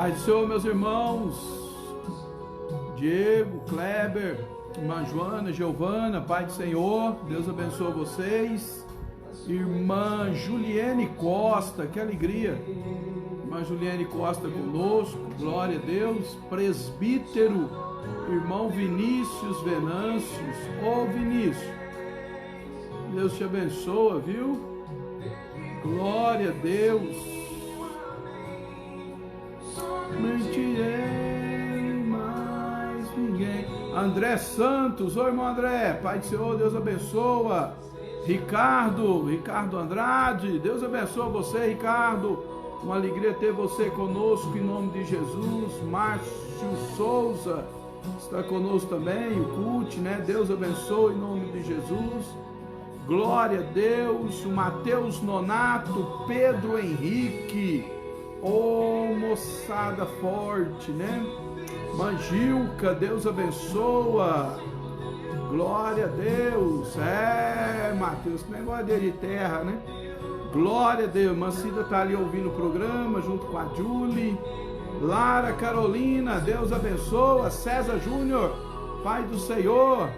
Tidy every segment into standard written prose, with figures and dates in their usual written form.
Pai do Senhor, meus irmãos, Diego, Kleber, irmã Joana, Giovana, Pai do Senhor, Deus abençoe vocês. Irmã Juliane Costa, que alegria, irmã Juliane Costa conosco, glória a Deus. Presbítero, irmão Vinícius Venâncios, ô Vinícius, Deus te abençoa, viu? Glória a Deus. Mentirei mais ninguém. André Santos, ô irmão André, Pai do Senhor, Deus abençoa. Ricardo Andrade, Deus abençoa você, Ricardo. Uma alegria ter você conosco em nome de Jesus. Márcio Souza está conosco também, o Cult, né? Deus abençoe em nome de Jesus. Glória a Deus. O Mateus Nonato, Pedro Henrique, ô moçada forte, né? Manjilca, Deus abençoa. Glória a Deus. Mateus, que negócio de terra, né? Glória a Deus. Mancida tá ali ouvindo o programa junto com a Julie. Lara Carolina, Deus abençoa. César Júnior, Pai do Senhor.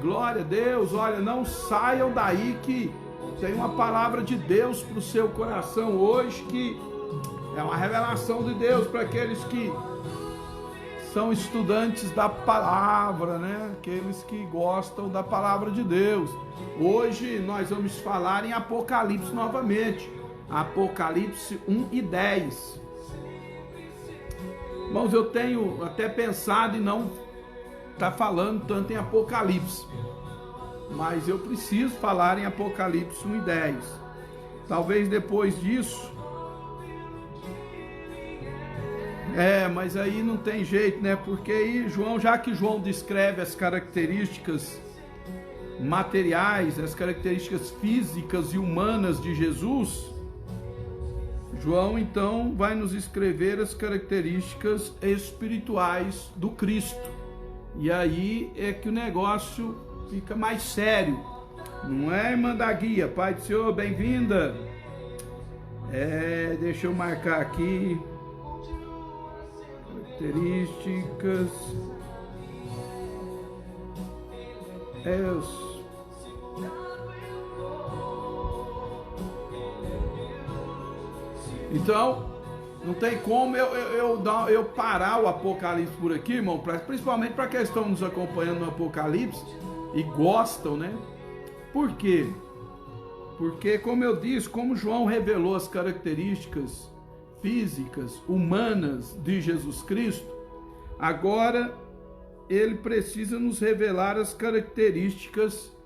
Glória a Deus. Olha, não saiam daí que tem uma palavra de Deus para o seu coração hoje, que é uma revelação de Deus para aqueles que são estudantes da palavra, né? Aqueles que gostam da palavra de Deus. Hoje nós vamos falar em Apocalipse novamente. Apocalipse 1 e 10. Irmãos, eu tenho até pensado em não estar falando tanto em Apocalipse, mas eu preciso falar em Apocalipse 1 e 10. Talvez depois disso... mas aí não tem jeito, né? Porque aí João, já que João descreve as características materiais, as características físicas e humanas de Jesus, João então vai nos escrever as características espirituais do Cristo. E aí é que o negócio fica mais sério. Não é, irmã da guia? Pai do Senhor, bem-vinda. Deixa eu marcar aqui. Características Então não tem como eu parar o Apocalipse por aqui, irmão, principalmente para quem estão nos acompanhando no Apocalipse e gostam, né? Por quê? Porque, como eu disse, como João revelou as características físicas, humanas de Jesus Cristo, agora ele precisa nos revelar as características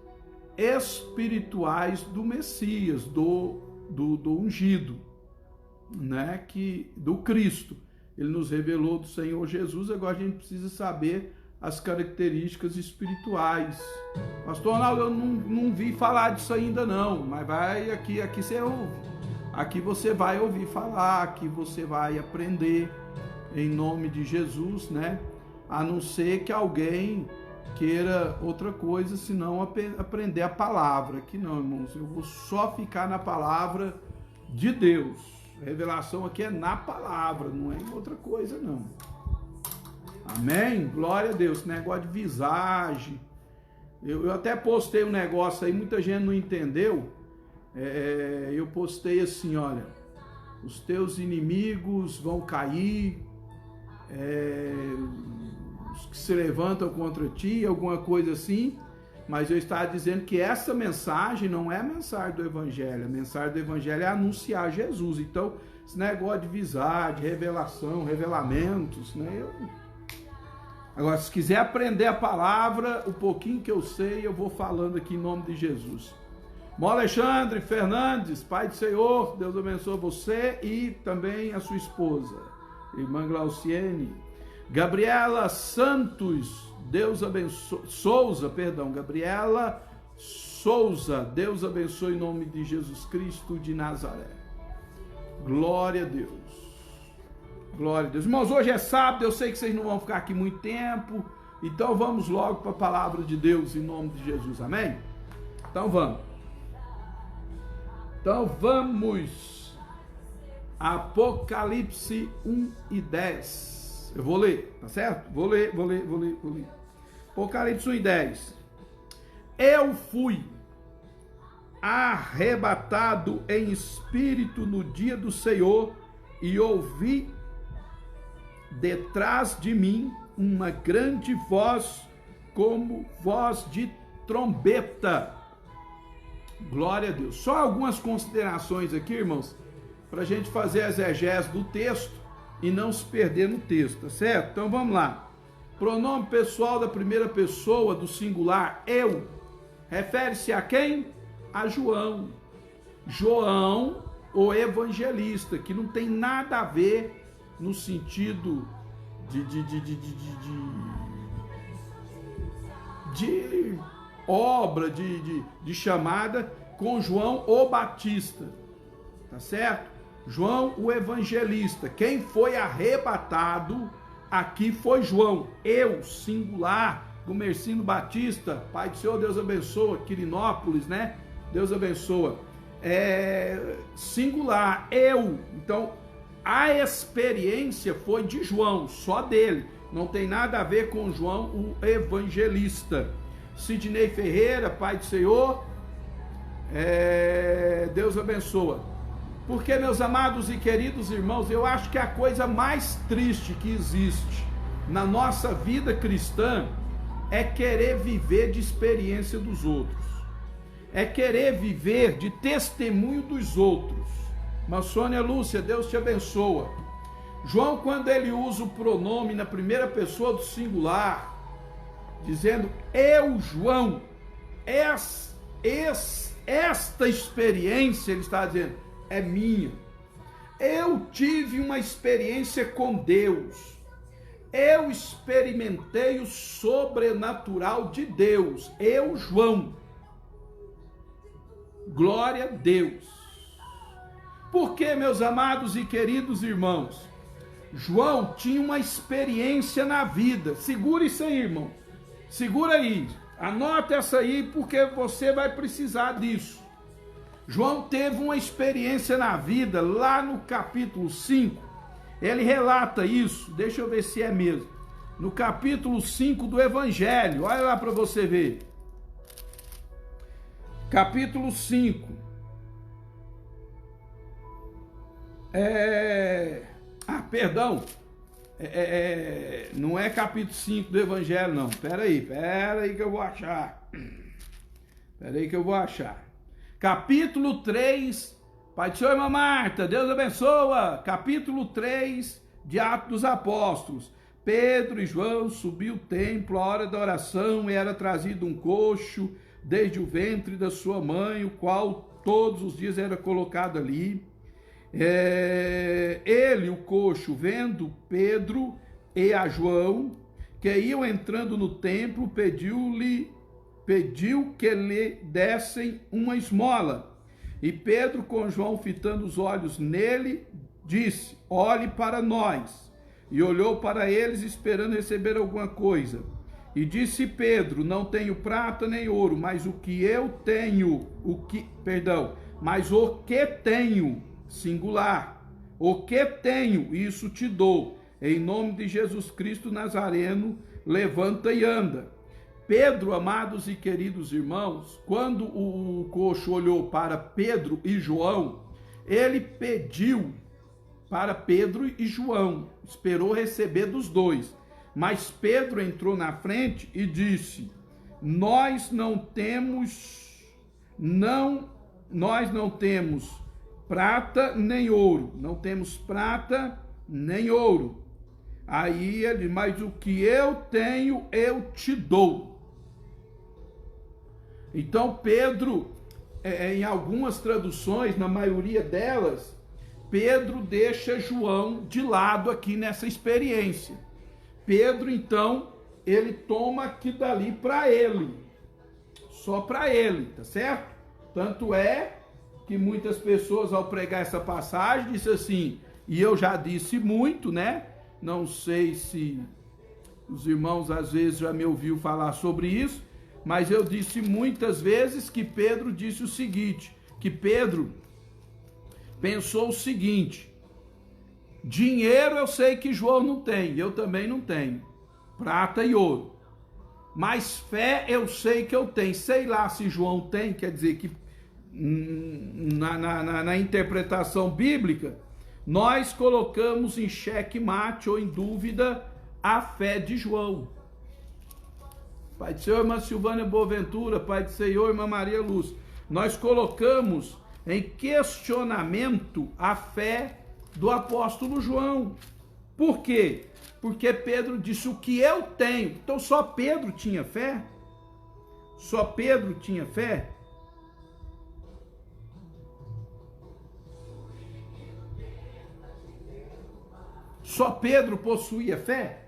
espirituais do Messias, do ungido, né? Do Cristo. Ele nos revelou do Senhor Jesus, agora a gente precisa saber as características espirituais. Pastor Ronaldo, eu não vi falar disso ainda não, mas vai aqui você ouve. Aqui você vai ouvir falar, aqui você vai aprender em nome de Jesus, né? A não ser que alguém queira outra coisa, senão aprender a palavra. Aqui não, irmãos, eu vou só ficar na palavra de Deus. A revelação aqui é na palavra, não é em outra coisa, não. Amém? Glória a Deus. Esse negócio de visagem. Eu até postei um negócio aí, muita gente não entendeu. Eu postei assim, olha, os teus inimigos vão cair, os que se levantam contra ti, alguma coisa assim, mas eu estava dizendo que essa mensagem não é a mensagem do Evangelho, a mensagem do Evangelho é anunciar Jesus. Então, esse negócio de visagem, de revelação, revelamentos, né? Agora, se quiser aprender a palavra, o pouquinho que eu sei, eu vou falando aqui em nome de Jesus. Irmão Alexandre Fernandes, Pai do Senhor, Deus abençoe você e também a sua esposa, irmã Glauciene. Gabriela Santos, Deus abençoe, Gabriela Souza, Deus abençoe em nome de Jesus Cristo de Nazaré. Glória a Deus. Glória a Deus. Irmãos, hoje é sábado, eu sei que vocês não vão ficar aqui muito tempo, então vamos logo para a palavra de Deus em nome de Jesus, amém? Então vamos. Apocalipse 1 e 10. Eu vou ler, tá certo? Vou ler. Apocalipse 1 e 10. Eu fui arrebatado em espírito no dia do Senhor e ouvi detrás de mim uma grande voz, como voz de trombeta. Glória a Deus. Só algumas considerações aqui, irmãos, para a gente fazer a exegese do texto e não se perder no texto, tá certo? Então vamos lá. Pronome pessoal da primeira pessoa do singular, eu, refere-se a quem? A João. João, o evangelista, que não tem nada a ver no sentido de obra, de chamada, com João o Batista, tá certo? João o evangelista, quem foi arrebatado aqui foi João, eu, singular, Gumercindo Batista, Pai do Senhor, Deus abençoa, Quirinópolis, né? Deus abençoa, singular, eu. Então, a experiência foi de João, só dele, não tem nada a ver com João o evangelista. Sidney Ferreira, Pai do Senhor, Deus abençoa. Porque, meus amados e queridos irmãos, eu acho que a coisa mais triste que existe na nossa vida cristã é querer viver de experiência dos outros, é querer viver de testemunho dos outros. Mas Sônia Lúcia, Deus te abençoa. João, quando ele usa o pronome na primeira pessoa do singular, dizendo eu, João, esta experiência, ele está dizendo, é minha. Eu tive uma experiência com Deus. Eu experimentei o sobrenatural de Deus. Eu, João. Glória a Deus. Porque, meus amados e queridos irmãos, João tinha uma experiência na vida. Segura isso aí, irmão. Segura aí. Anota essa aí, porque você vai precisar disso. João teve uma experiência na vida, lá no capítulo 5, ele relata isso, deixa eu ver se é mesmo, no capítulo 5 do Evangelho, olha lá para você ver, capítulo 5, perdão, não é capítulo 5 do Evangelho não, pera aí que eu vou achar, capítulo 3, Pai do Senhor, irmã Marta, Deus abençoa. Capítulo 3 de Atos dos Apóstolos. Pedro e João subiu o templo, a hora da oração, e era trazido um coxo desde o ventre da sua mãe, o qual todos os dias era colocado ali. Ele, o coxo, vendo Pedro e a João, que iam entrando no templo, pediu que lhe dessem uma esmola. E Pedro, com João fitando os olhos nele, disse, olhe para nós. E olhou para eles, esperando receber alguma coisa. E disse Pedro, não tenho prata nem ouro, mas o que tenho, singular, o que tenho, isso te dou. Em nome de Jesus Cristo Nazareno, levanta e anda. Pedro, amados e queridos irmãos, quando o coxo olhou para Pedro e João, ele pediu para Pedro e João, esperou receber dos dois. Mas Pedro entrou na frente e disse, nós não temos prata nem ouro, Aí ele, mas o que eu tenho, eu te dou. Então Pedro, em algumas traduções, na maioria delas, Pedro deixa João de lado aqui nessa experiência. Pedro, então, ele toma aqui dali para ele, só para ele, tá certo? Tanto é que muitas pessoas, ao pregar essa passagem, dizem assim, e eu já disse muito, né? Não sei se os irmãos às vezes já me ouviram falar sobre isso, mas eu disse muitas vezes que Pedro disse o seguinte, que Pedro pensou o seguinte, Dinheiro eu sei que João não tem, eu também não tenho. Prata e ouro. Mas fé eu sei que eu tenho. Sei lá se João tem, quer dizer que na interpretação bíblica, nós colocamos em xeque-mate ou em dúvida a fé de João. Pai do Senhor, irmã Silvânia Boaventura, Pai do Senhor, irmã Maria Luz. Nós colocamos em questionamento a fé do apóstolo João. Por quê? Porque Pedro disse o que eu tenho. Então só Pedro tinha fé? Só Pedro tinha fé? Só Pedro possuía fé?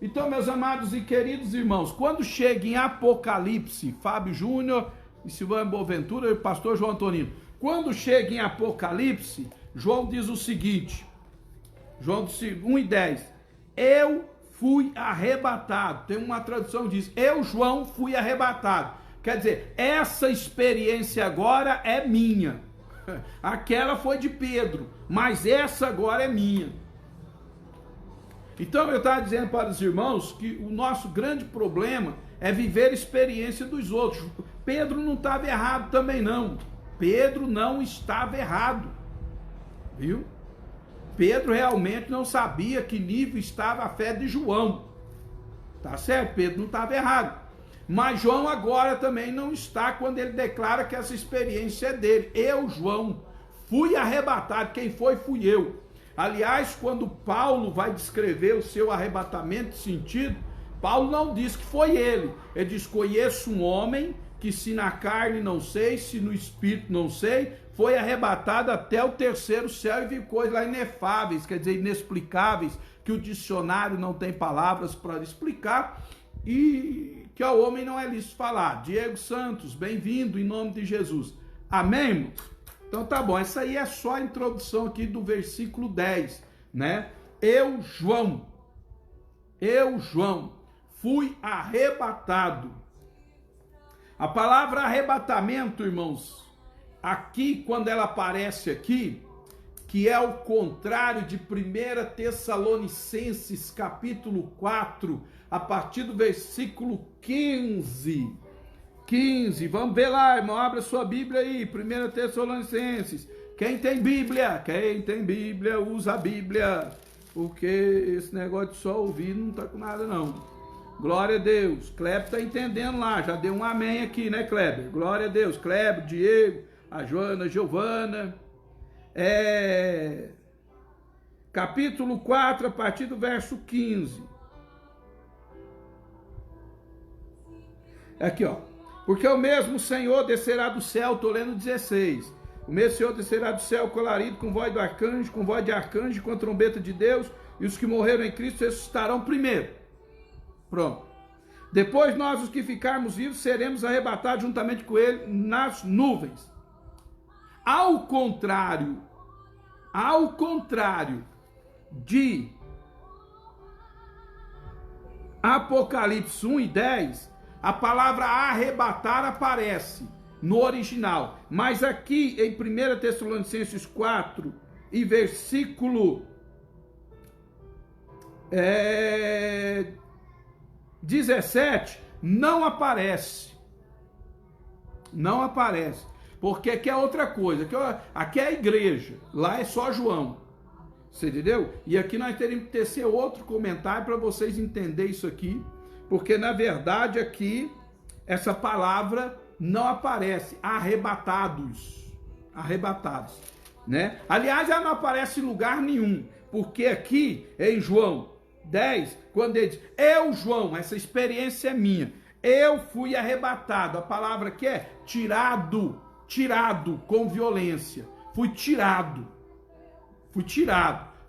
Então, meus amados e queridos irmãos, quando chega em Apocalipse, Fábio Júnior e Silvânia Boaventura e o pastor João Antonino, quando chega em Apocalipse, João diz o seguinte, João 1:10, eu fui arrebatado. Tem uma tradução que diz, eu, João, fui arrebatado. Quer dizer, essa experiência agora é minha. Aquela foi de Pedro, mas essa agora é minha. Então eu estava dizendo para os irmãos que o nosso grande problema é viver a experiência dos outros. Pedro não estava errado também não. Pedro não estava errado. Viu? Pedro realmente não sabia que nível estava a fé de João. Tá certo? Pedro não estava errado. Mas João agora também não está quando ele declara que essa experiência é dele. Eu, João, fui arrebatado. Quem foi, fui eu. Aliás, quando Paulo vai descrever o seu arrebatamento de sentido, Paulo não diz que foi ele. Ele diz, conheço um homem que se na carne não sei, se no espírito não sei, foi arrebatado até o terceiro céu e viu coisas lá inefáveis, quer dizer, inexplicáveis, que o dicionário não tem palavras para explicar e que ao homem não é lícito falar. Diego Santos, bem-vindo em nome de Jesus. Amém, irmãos? Então tá bom, essa aí é só a introdução aqui do versículo 10, né? Eu, João, fui arrebatado. A palavra arrebatamento, irmãos, aqui, quando ela aparece aqui, que é o contrário de 1 Tessalonicenses, capítulo 4, a partir do versículo 15, vamos ver lá, irmão, abre a sua Bíblia aí, 1 Tessalonicenses, quem tem Bíblia, usa a Bíblia, porque esse negócio de só ouvir não tá com nada não. Glória a Deus, Kleber tá entendendo lá, já deu um amém aqui, né, Kleber? Glória a Deus, Kleber, Diego, a Joana, a Giovana, capítulo 4, a partir do verso 15. Aqui, ó. Porque o mesmo Senhor descerá do céu, estou lendo 16. O mesmo Senhor descerá do céu com alarido, com voz do arcanjo, com voz de arcanjo, com a trombeta de Deus, e os que morreram em Cristo ressuscitarão primeiro. Pronto. Depois nós, os que ficarmos vivos, seremos arrebatados juntamente com ele nas nuvens. Ao contrário de Apocalipse 1:10, a palavra arrebatar aparece no original, mas aqui em 1 Tessalonicenses 4 e versículo 17, não aparece, porque aqui é outra coisa, aqui é a igreja, lá é só João, você entendeu? E aqui nós teríamos que tecer outro comentário para vocês entenderem isso aqui, porque na verdade aqui essa palavra não aparece, arrebatados, né? Aliás, ela não aparece em lugar nenhum, porque aqui em João 10, quando ele diz, eu, João, essa experiência é minha, eu fui arrebatado, a palavra aqui é tirado com violência, fui tirado,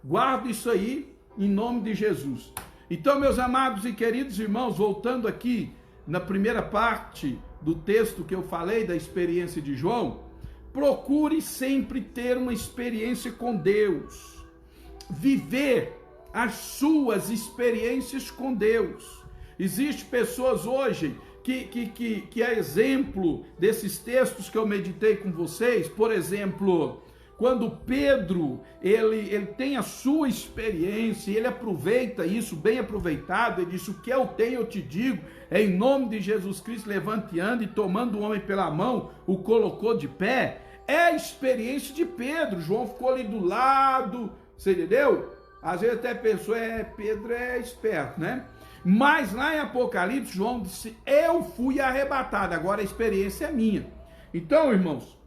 guarda isso aí em nome de Jesus. Então, meus amados e queridos irmãos, voltando aqui na primeira parte do texto que eu falei da experiência de João, procure sempre ter uma experiência com Deus, viver as suas experiências com Deus. Existem pessoas hoje que é exemplo desses textos que eu meditei com vocês, por exemplo, quando Pedro, ele tem a sua experiência, ele aproveita isso, bem aproveitado, ele disse, o que eu tenho eu te digo, em nome de Jesus Cristo, levante e ande, e tomando o homem pela mão, o colocou de pé. É a experiência de Pedro. João ficou ali do lado, você entendeu? Às vezes até pensou, Pedro é esperto, né? Mas lá em Apocalipse, João disse, eu fui arrebatado, agora a experiência é minha. Então, irmãos,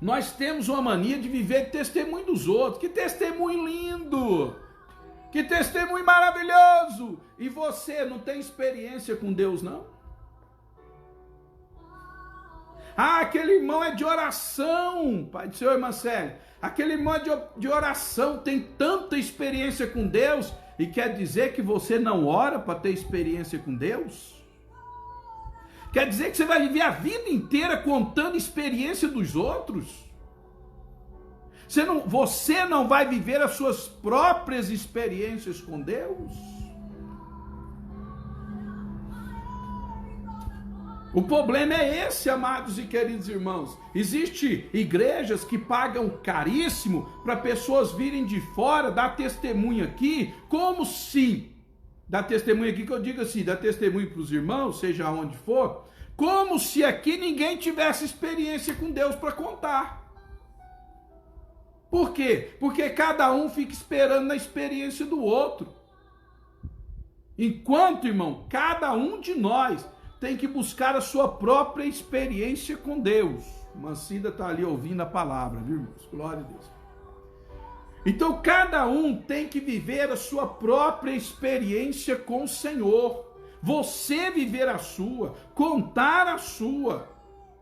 nós temos uma mania de viver de testemunho dos outros. Que testemunho lindo! Que testemunho maravilhoso! E você não tem experiência com Deus, não? Ah, aquele irmão é de oração, pai do Senhor, irmã Célia. Aquele irmão é de oração, tem tanta experiência com Deus, e quer dizer que você não ora para ter experiência com Deus? Quer dizer que você vai viver a vida inteira contando experiência dos outros? Você não vai viver as suas próprias experiências com Deus? O problema é esse, amados e queridos irmãos. Existem igrejas que pagam caríssimo para pessoas virem de fora, dar testemunho aqui, como se, dar testemunho aqui que eu digo assim, dar testemunho para os irmãos, seja onde for, como se aqui ninguém tivesse experiência com Deus para contar. Por quê? Porque cada um fica esperando na experiência do outro. Enquanto, irmão, cada um de nós tem que buscar a sua própria experiência com Deus. Mancida está ali ouvindo a palavra, viu, irmãos? Glória a Deus. Então, cada um tem que viver a sua própria experiência com o Senhor. Você viver a sua, contar a sua.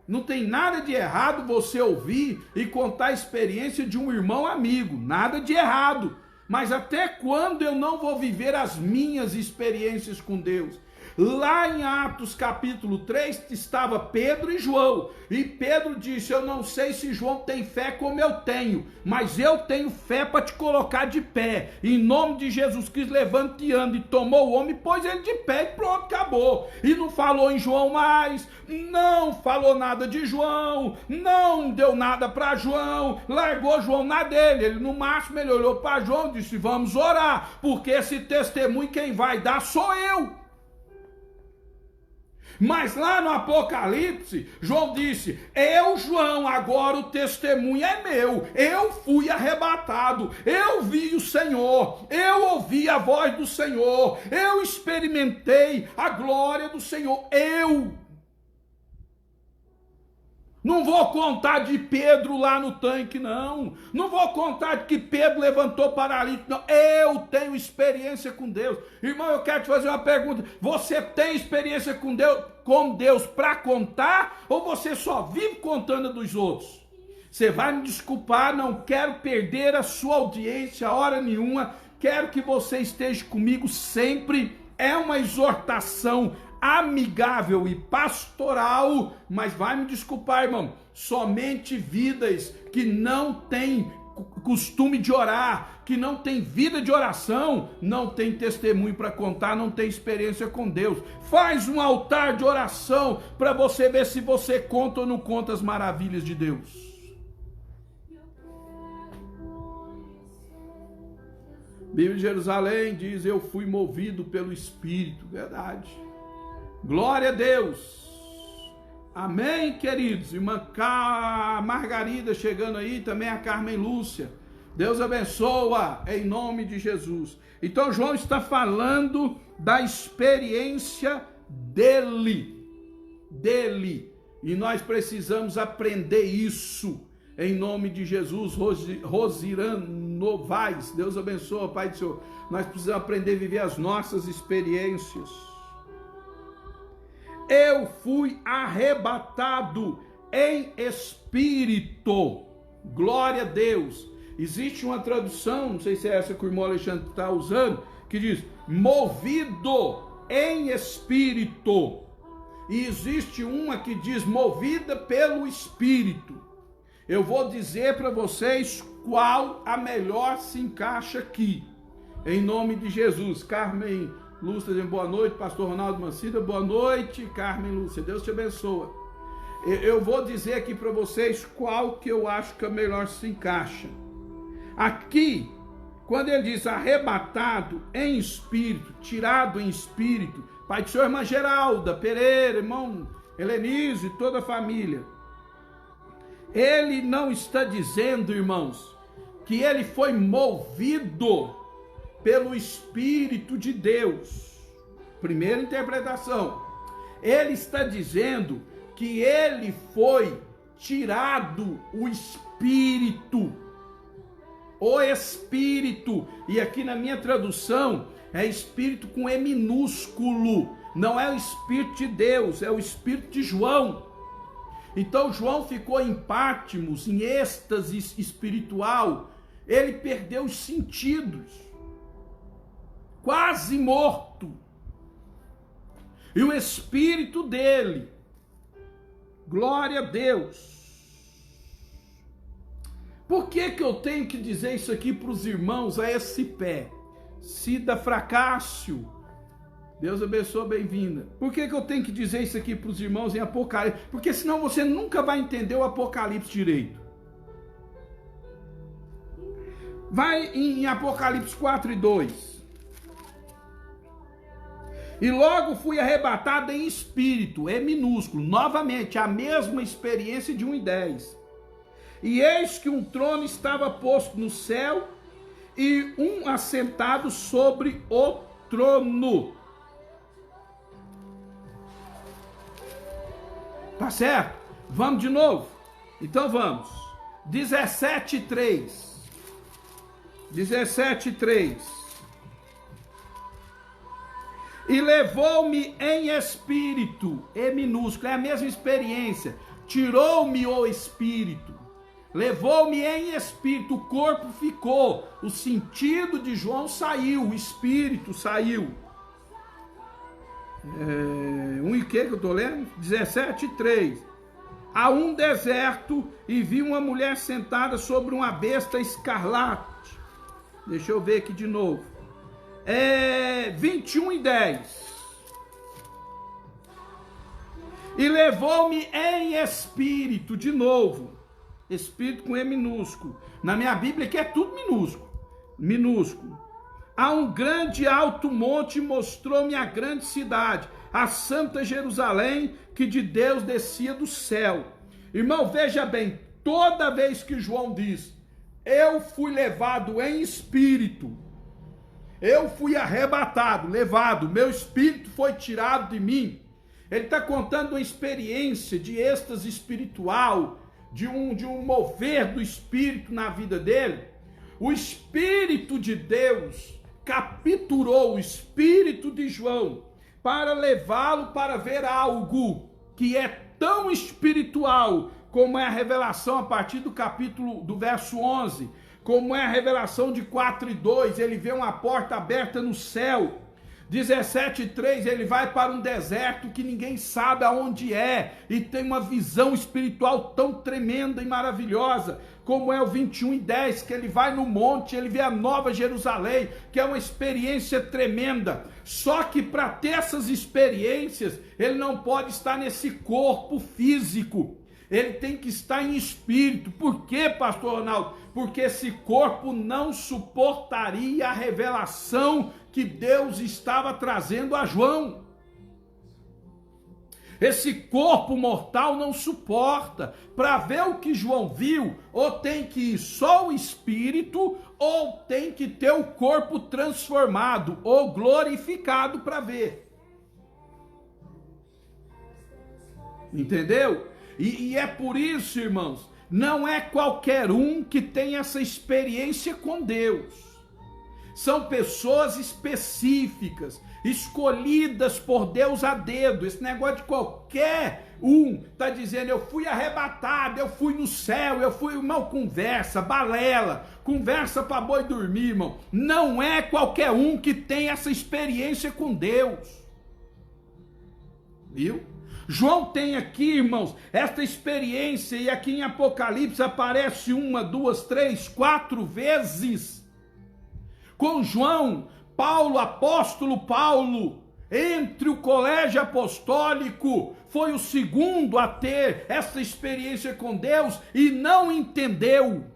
Não tem nada de errado você ouvir e contar a experiência de um irmão amigo. Nada de errado. Mas até quando eu não vou viver as minhas experiências com Deus? Lá em Atos capítulo 3 estava Pedro e João, e Pedro disse, eu não sei se João tem fé como eu tenho, mas eu tenho fé para te colocar de pé, em nome de Jesus Cristo, levante e ande, e tomou o homem, pôs ele de pé e pronto, acabou, e não falou em João mais, não falou nada de João, não deu nada para João, largou João na dele, ele no máximo ele olhou para João e disse, vamos orar, porque esse testemunho quem vai dar sou eu. Mas lá no Apocalipse, João disse, eu, João, agora o testemunho é meu, eu fui arrebatado, eu vi o Senhor, eu ouvi a voz do Senhor, eu experimentei a glória do Senhor, eu. Não vou contar de Pedro lá no tanque, não. Não vou contar de que Pedro levantou paralítico, não. Eu tenho experiência com Deus. Irmão, eu quero te fazer uma pergunta. Você tem experiência com Deus para contar? Ou você só vive contando dos outros? Você vai me desculpar, não quero perder a sua audiência a hora nenhuma. Quero que você esteja comigo sempre. É uma exortação amigável e pastoral, mas vai me desculpar, irmão, somente vidas que não têm costume de orar, que não tem vida de oração, não tem testemunho para contar, não tem experiência com Deus. Faz um altar de oração para você ver se você conta ou não conta as maravilhas de Deus. Bíblia de Jerusalém diz, eu fui movido pelo Espírito, verdade. Glória a Deus. Amém, queridos. Irmã Margarida chegando aí, também a Carmen Lúcia. Deus abençoa, em nome de Jesus. Então, João está falando da experiência dele. E nós precisamos aprender isso. Em nome de Jesus, Rosirano Novaes. Deus abençoa, Pai do Senhor. Nós precisamos aprender a viver as nossas experiências. Eu fui arrebatado em espírito. Glória a Deus. Existe uma tradução, não sei se é essa que o irmão Alexandre está usando, que diz, movido em espírito. E existe uma que diz, movida pelo Espírito. Eu vou dizer para vocês qual a melhor se encaixa aqui. Em nome de Jesus. Carmen Lúcia, boa noite. Pastor Ronaldo Mancida, boa noite. Carmen Lúcia, Deus te abençoa. Eu vou dizer aqui para vocês qual que eu acho que é melhor se encaixa. Aqui, quando ele diz arrebatado em espírito, tirado em espírito, pai do senhor, irmã Geralda Pereira, irmão Helenise e toda a família, ele não está dizendo, irmãos, que ele foi movido pelo Espírito de Deus. Primeira interpretação. Ele está dizendo que ele foi tirado o Espírito. O Espírito. E aqui na minha tradução é Espírito com E minúsculo. Não é o Espírito de Deus, é o Espírito de João. Então João ficou em Patmos, em êxtase espiritual. Ele perdeu os sentidos. Quase morto. E o Espírito dele, glória a Deus. Por que eu tenho que dizer isso aqui para os irmãos a esse pé? Cida Fracácio, Deus abençoe, bem-vinda. Por que eu tenho que dizer isso aqui para os irmãos em Apocalipse? Porque senão você nunca vai entender o Apocalipse direito. Vai em Apocalipse 4:2. E logo fui arrebatado em espírito, é minúsculo, novamente, a mesma experiência de 1:10. E eis que um trono estava posto no céu, e um assentado sobre o trono. Tá certo? Vamos de novo? Então vamos. 17:3. 17:3. E levou-me em espírito, é minúsculo, é a mesma experiência. Tirou-me o espírito, levou-me em espírito, o corpo ficou, o sentido de João saiu, o espírito saiu. O que eu estou lendo? 17:3. A um deserto e vi uma mulher sentada sobre uma besta escarlate. Deixa eu ver aqui de novo. 21:10. E levou-me em espírito, de novo. Espírito com E minúsculo. Na minha Bíblia aqui é tudo minúsculo. Minúsculo. A um grande alto monte mostrou-me a grande cidade, a Santa Jerusalém, que de Deus descia do céu. Irmão, veja bem, toda vez que João diz, eu fui levado em espírito, eu fui arrebatado, levado, meu espírito foi tirado de mim. Ele está contando uma experiência de êxtase espiritual, de um mover do espírito na vida dele. O Espírito de Deus capturou o espírito de João para levá-lo para ver algo que é tão espiritual como é a revelação a partir do verso 11, como é a revelação de 4:2, ele vê uma porta aberta no céu. 17:3, ele vai para um deserto que ninguém sabe aonde é, e tem uma visão espiritual tão tremenda e maravilhosa, como é o 21:10, que ele vai no monte, ele vê a Nova Jerusalém, que é uma experiência tremenda. Só que para ter essas experiências, ele não pode estar nesse corpo físico, ele tem que estar em espírito. Por quê, pastor Ronaldo? Porque esse corpo não suportaria a revelação que Deus estava trazendo a João. Esse corpo mortal não suporta. Para ver o que João viu, ou tem que ir só o espírito, ou tem que ter o corpo transformado, ou glorificado para ver. Entendeu? E é por isso, irmãos, não é qualquer um que tem essa experiência com Deus. São pessoas específicas, escolhidas por Deus a dedo. Esse negócio de qualquer um tá dizendo, eu fui arrebatado, eu fui no céu, eu fui, irmão, conversa, balela, conversa para boi dormir, irmão. Não é qualquer um que tem essa experiência com Deus. Viu? João tem aqui, irmãos, esta experiência, e aqui em Apocalipse aparece 1, 2, 3, 4 vezes. Com João, Paulo, apóstolo Paulo, entre o colégio apostólico, foi o segundo a ter essa experiência com Deus e não entendeu.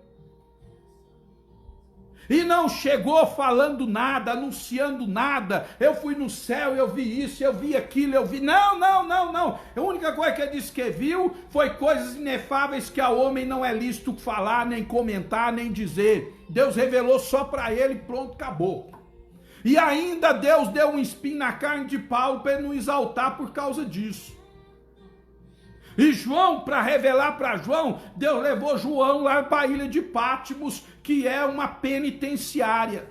E não chegou falando nada, anunciando nada. Eu fui no céu, eu vi isso, eu vi aquilo, eu vi... Não. A única coisa que ele disse que viu foi coisas inefáveis que ao homem não é lícito falar, nem comentar, nem dizer. Deus revelou só para ele, pronto, acabou. E ainda Deus deu um espinho na carne de Paulo para ele não exaltar por causa disso. E João, para revelar para João, Deus levou João lá para a ilha de Patmos, que é uma penitenciária.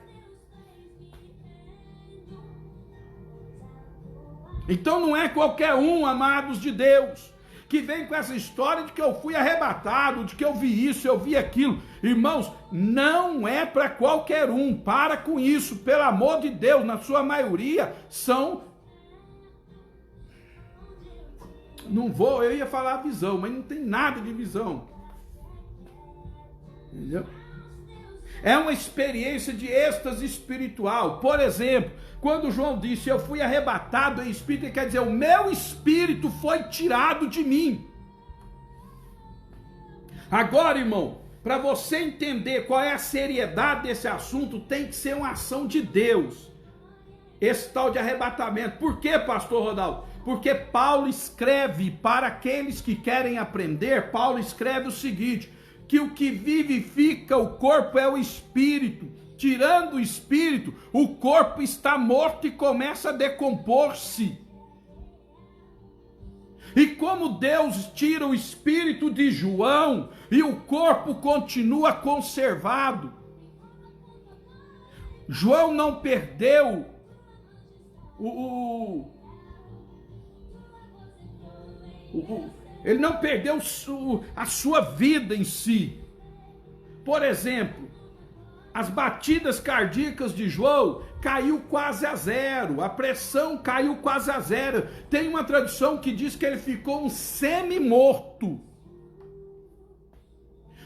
Então não é qualquer um, amados de Deus, que vem com essa história de que eu fui arrebatado, de que eu vi isso, eu vi aquilo. Irmãos, não é para qualquer um. Para com isso, pelo amor de Deus. Na sua maioria são... eu ia falar visão, mas não tem nada de visão. Entendeu? É uma experiência de êxtase espiritual. Por exemplo, quando João disse, eu fui arrebatado em espírito, ele quer dizer, o meu espírito foi tirado de mim. Agora, irmão, para você entender qual é a seriedade desse assunto, tem que ser uma ação de Deus. Esse tal de arrebatamento. Por quê, pastor Rodaldo? Porque Paulo escreve para aqueles que querem aprender, Paulo escreve o seguinte, que o que vivifica o corpo é o espírito. Tirando o espírito, o corpo está morto e começa a decompor-se. E como Deus tira o espírito de João e o corpo continua conservado, João não perdeu ele não perdeu a sua vida em si. Por exemplo, as batidas cardíacas de João caiu quase a zero, a pressão caiu quase a zero. Tem uma tradução que diz que ele ficou um semi-morto.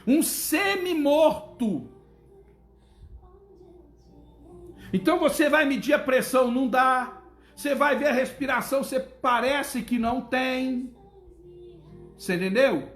Um semi-morto. Então você vai medir a pressão, não dá. Você vai ver a respiração, você parece que não tem. Você entendeu?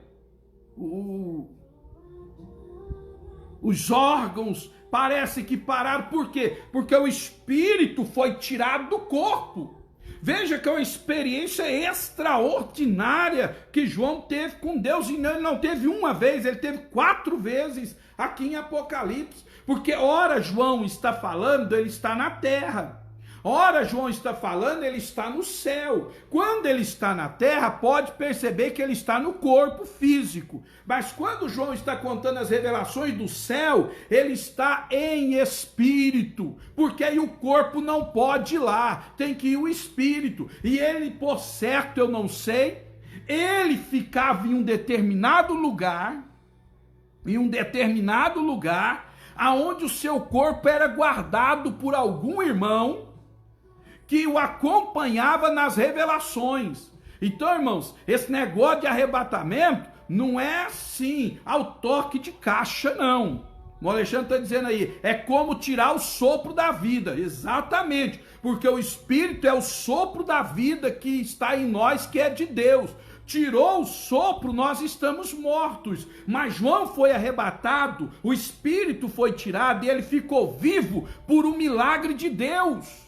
Os órgãos parece que pararam. Por quê? Porque o espírito foi tirado do corpo. Veja que é uma experiência extraordinária que João teve com Deus. E ele não teve uma vez, ele teve 4 vezes aqui em Apocalipse. Porque ora João está falando, ele está na terra. Ora João está falando, ele está no céu. Quando ele está na terra, pode perceber que ele está no corpo físico. Mas quando João está contando as revelações do céu, ele está em espírito. Porque aí o corpo não pode ir lá, tem que ir o espírito. E ele, por certo, eu não sei, ele ficava em um determinado lugar, aonde o seu corpo era guardado por algum irmão, que o acompanhava nas revelações. Então, irmãos, esse negócio de arrebatamento não é assim, ao toque de caixa, não. O Alexandre está dizendo aí, é como tirar o sopro da vida. Exatamente, porque o Espírito é o sopro da vida que está em nós, que é de Deus. Tirou o sopro, nós estamos mortos. Mas João foi arrebatado, o Espírito foi tirado e ele ficou vivo por um milagre de Deus.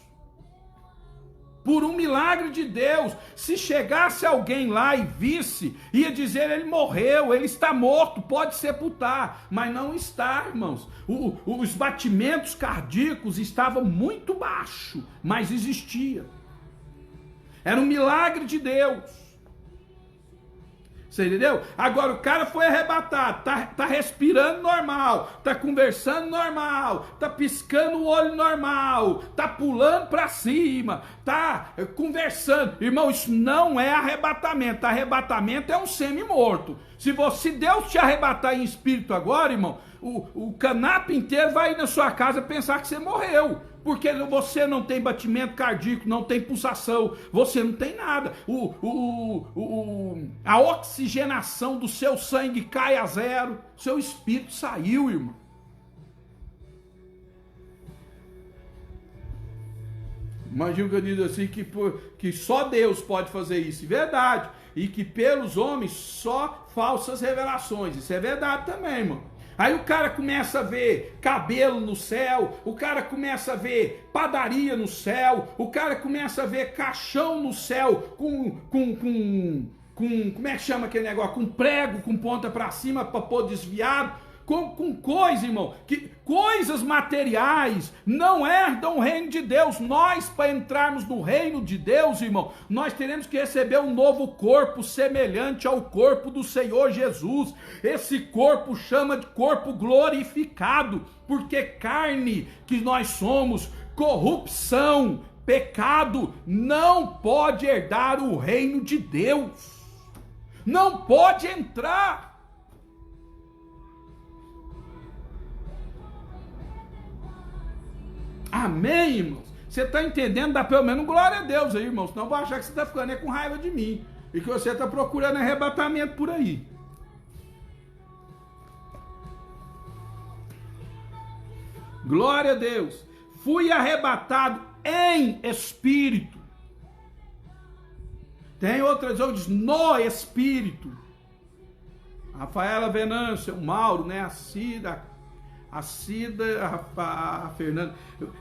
Por um milagre de Deus. Se chegasse alguém lá e visse, ia dizer, ele morreu, ele está morto, pode sepultar. Mas não está, irmãos. Os batimentos cardíacos estavam muito baixos, mas existia. Era um milagre de Deus. Você entendeu? Agora o cara foi arrebatado, tá respirando normal, tá conversando normal, tá piscando o olho normal, tá pulando para cima, tá conversando. Irmão, isso não é arrebatamento. Arrebatamento é um semi-morto. Se Deus te arrebatar em espírito agora, irmão, o canapé inteiro vai ir na sua casa pensar que você morreu. Porque você não tem batimento cardíaco, não tem pulsação, você não tem nada. A oxigenação do seu sangue cai a zero, seu espírito saiu, irmão. Imagina que eu digo assim, que só Deus pode fazer isso, verdade. E que pelos homens só falsas revelações, isso é verdade também, irmão. Aí o cara começa a ver cabelo no céu, o cara começa a ver padaria no céu, o cara começa a ver caixão no céu com como é que chama aquele negócio? Com prego, com ponta para cima para pôr desviado, com coisa, irmão, que coisas materiais não herdam o reino de Deus. Nós, para entrarmos no reino de Deus, irmão, nós teremos que receber um novo corpo semelhante ao corpo do Senhor Jesus. Esse corpo chama de corpo glorificado, porque carne que nós somos, corrupção, pecado, não pode herdar o reino de Deus. Não pode entrar. Amém, irmãos? Você está entendendo? Dá pelo menos glória a Deus aí, irmãos. Senão eu vou achar que você está ficando com raiva de mim. E que você está procurando arrebatamento por aí. Glória a Deus. Fui arrebatado em espírito. Tem outras onde diz no espírito. Rafaela Venâncio, o Mauro, né? A Cida, a Fernanda.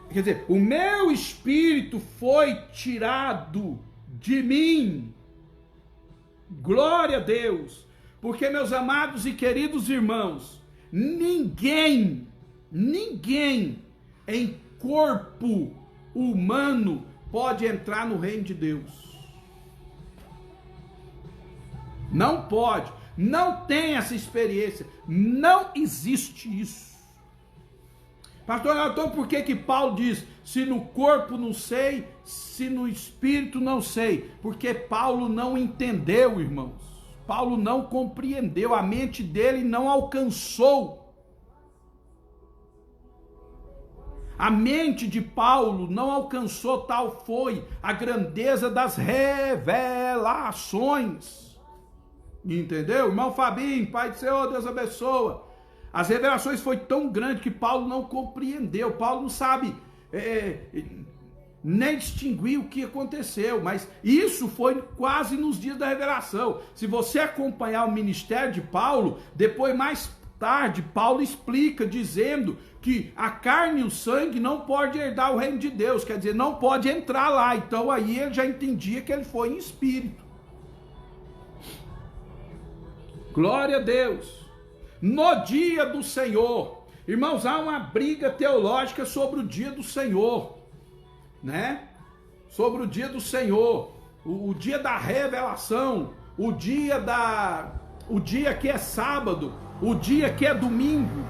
Quer dizer, o meu espírito foi tirado de mim. Glória a Deus. Porque, meus amados e queridos irmãos, ninguém em corpo humano pode entrar no reino de Deus. Não pode. Não tem essa experiência. Não existe isso. Pastor, então por que Paulo diz, se no corpo não sei, se no espírito não sei? Porque Paulo não entendeu, irmãos. Paulo não compreendeu, a mente dele não alcançou. A mente de Paulo não alcançou, tal foi a grandeza das revelações. Entendeu? Irmão Fabinho, Pai do Senhor, Deus abençoa. As revelações foi tão grande que Paulo não compreendeu. Paulo não sabe nem distinguir o que aconteceu. Mas isso foi quase nos dias da revelação. Se você acompanhar o ministério de Paulo, depois mais tarde, Paulo explica dizendo que a carne e o sangue não pode herdar o reino de Deus. Quer dizer, não pode entrar lá. Então aí ele já entendia que ele foi em espírito. Glória a Deus. No dia do Senhor, irmãos, há uma briga teológica sobre o dia do Senhor, né? Sobre o dia do Senhor, o dia da revelação, o dia que é sábado, o dia que é domingo,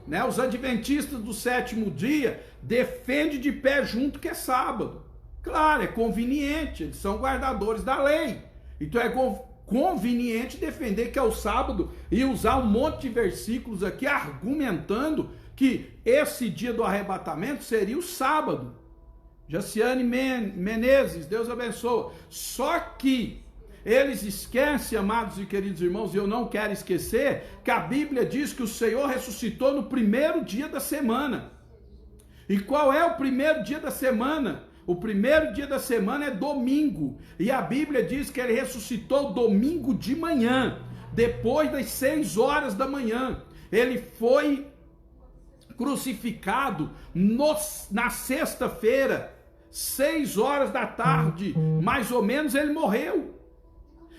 né? Os adventistas do sétimo dia defendem de pé junto que é sábado. Claro, é conveniente, eles são guardadores da lei, então é conveniente defender que é o sábado e usar um monte de versículos aqui argumentando que esse dia do arrebatamento seria o sábado. Jaciane Menezes, Deus abençoe. Só que eles esquecem, amados e queridos irmãos, e eu não quero esquecer, que a Bíblia diz que o Senhor ressuscitou no primeiro dia da semana. E qual é o primeiro dia da semana? O primeiro dia da semana é domingo, e a Bíblia diz que ele ressuscitou domingo de manhã, depois das 6 horas da manhã. Ele foi crucificado na sexta-feira, 6 horas da tarde, mais ou menos ele morreu.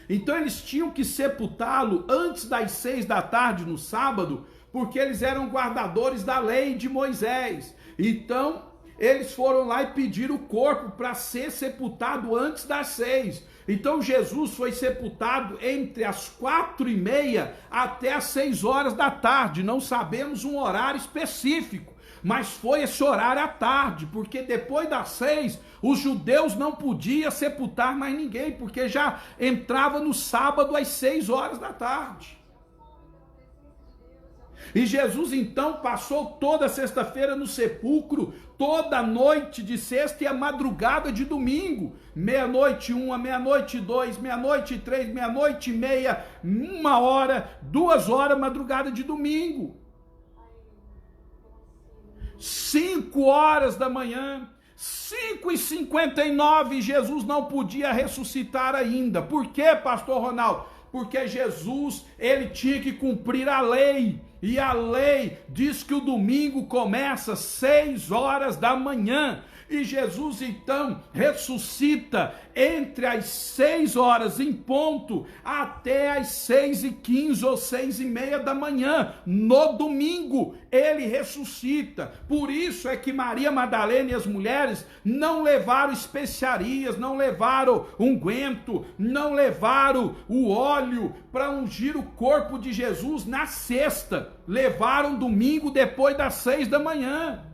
Então eles tinham que sepultá-lo antes das 6 da tarde no sábado, porque eles eram guardadores da lei de Moisés. Então eles foram lá e pediram o corpo para ser sepultado antes das 6. Então Jesus foi sepultado entre as 4:30 até as 6 horas da tarde. Não sabemos um horário específico, mas foi esse horário à tarde, porque depois das 6, os judeus não podiam sepultar mais ninguém, porque já entrava no sábado às 6 horas da tarde. E Jesus então passou toda a sexta-feira no sepulcro, toda a noite de sexta e a madrugada de domingo, 00:01, 00:02, 00:03, 00:30, 1h, 2h, madrugada de domingo. 5 horas da manhã, 5h59, Jesus não podia ressuscitar ainda. Por quê, pastor Ronaldo? Porque Jesus, ele tinha que cumprir a lei. E a lei diz que o domingo começa às 6 horas da manhã. E Jesus então ressuscita entre as 6 horas em ponto até as 6h15 ou 6h30 da manhã. No domingo ele ressuscita. Por isso é que Maria Madalena e as mulheres não levaram especiarias, não levaram unguento, não levaram o óleo para ungir o corpo de Jesus na sexta. Levaram domingo depois das 6 da manhã.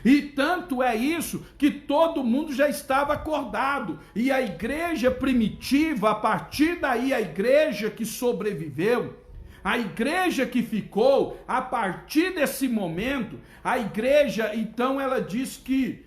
E tanto é isso que todo mundo já estava acordado. E a igreja primitiva, a partir daí a igreja que sobreviveu, a igreja que ficou, a partir desse momento, a igreja, então ela diz que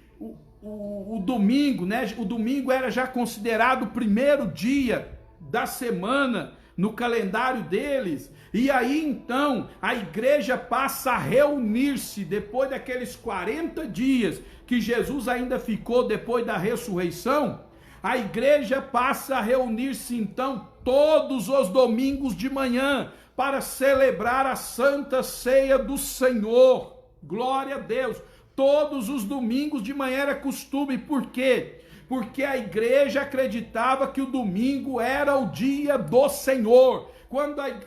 o domingo, né? O domingo era já considerado o primeiro dia da semana no calendário deles. E aí então a igreja passa a reunir-se depois daqueles 40 dias que Jesus ainda ficou depois da ressurreição. A igreja passa a reunir-se então todos os domingos de manhã para celebrar a Santa Ceia do Senhor. Glória a Deus. Todos os domingos de manhã era costume. Por quê? Porque a igreja acreditava que o domingo era o dia do Senhor.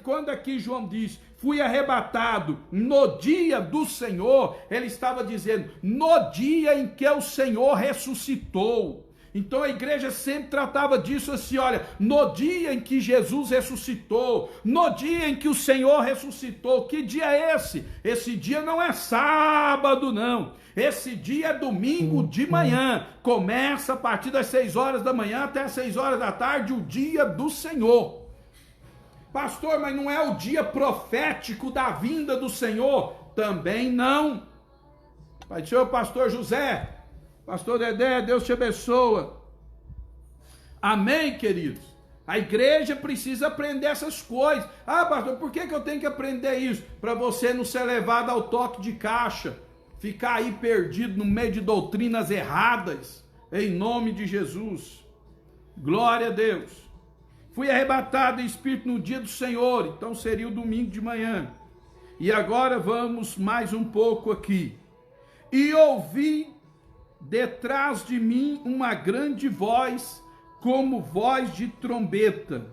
Quando aqui João diz, fui arrebatado no dia do Senhor, ele estava dizendo, no dia em que o Senhor ressuscitou. Então a igreja sempre tratava disso assim, olha, no dia em que Jesus ressuscitou, no dia em que o Senhor ressuscitou, que dia é esse? Esse dia não é sábado não, esse dia é domingo de manhã, começa a partir das 6 horas da manhã até as 6 horas da tarde, o dia do Senhor. Pastor, mas não é o dia profético da vinda do Senhor? Também não. Pai do Senhor, pastor José, pastor Dedé, Deus te abençoa. Amém, queridos? A igreja precisa aprender essas coisas. Ah, pastor, por que eu tenho que aprender isso? Para você não ser levado ao toque de caixa, ficar aí perdido no meio de doutrinas erradas, em nome de Jesus. Glória a Deus. Fui arrebatado em espírito no dia do Senhor, então seria o domingo de manhã. E agora vamos mais um pouco aqui. E ouvi detrás de mim uma grande voz, como voz de trombeta.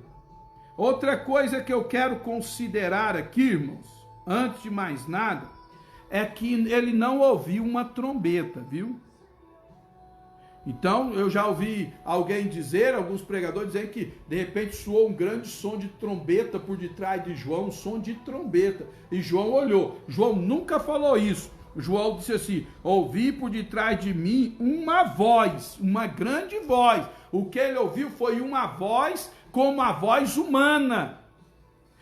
Outra coisa que eu quero considerar aqui, irmãos, antes de mais nada, é que ele não ouviu uma trombeta, viu? Então, eu já ouvi alguém dizer, alguns pregadores dizendo que de repente soou um grande som de trombeta por detrás de João, um som de trombeta. E João olhou. João nunca falou isso. João disse assim, ouvi por detrás de mim uma voz, uma grande voz. O que ele ouviu foi uma voz como a voz humana.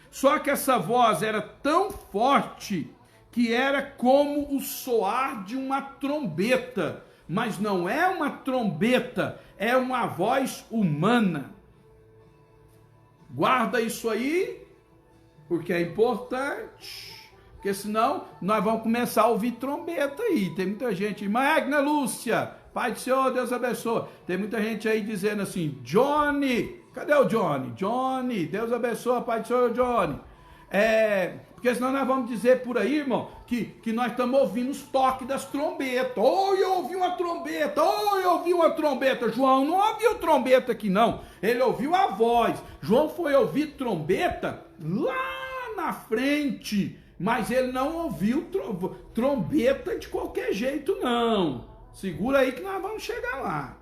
Só que essa voz era tão forte que era como o soar de uma trombeta. Mas não é uma trombeta, é uma voz humana. Guarda isso aí, porque é importante. Porque senão nós vamos começar a ouvir trombeta aí. Tem muita gente, irmã Agna Lúcia, Pai do Senhor, Deus abençoe. Tem muita gente aí dizendo assim, Johnny, cadê o Johnny? Johnny, Deus abençoe, Pai do Senhor, Johnny. Porque senão nós vamos dizer por aí, irmão, que nós estamos ouvindo os toques das trombetas. Oh, eu ouvi uma trombeta, oh, eu ouvi uma trombeta. João não ouviu trombeta aqui não, ele ouviu a voz. João foi ouvir trombeta lá na frente, mas ele não ouviu trombeta de qualquer jeito não. Segura aí que nós vamos chegar lá.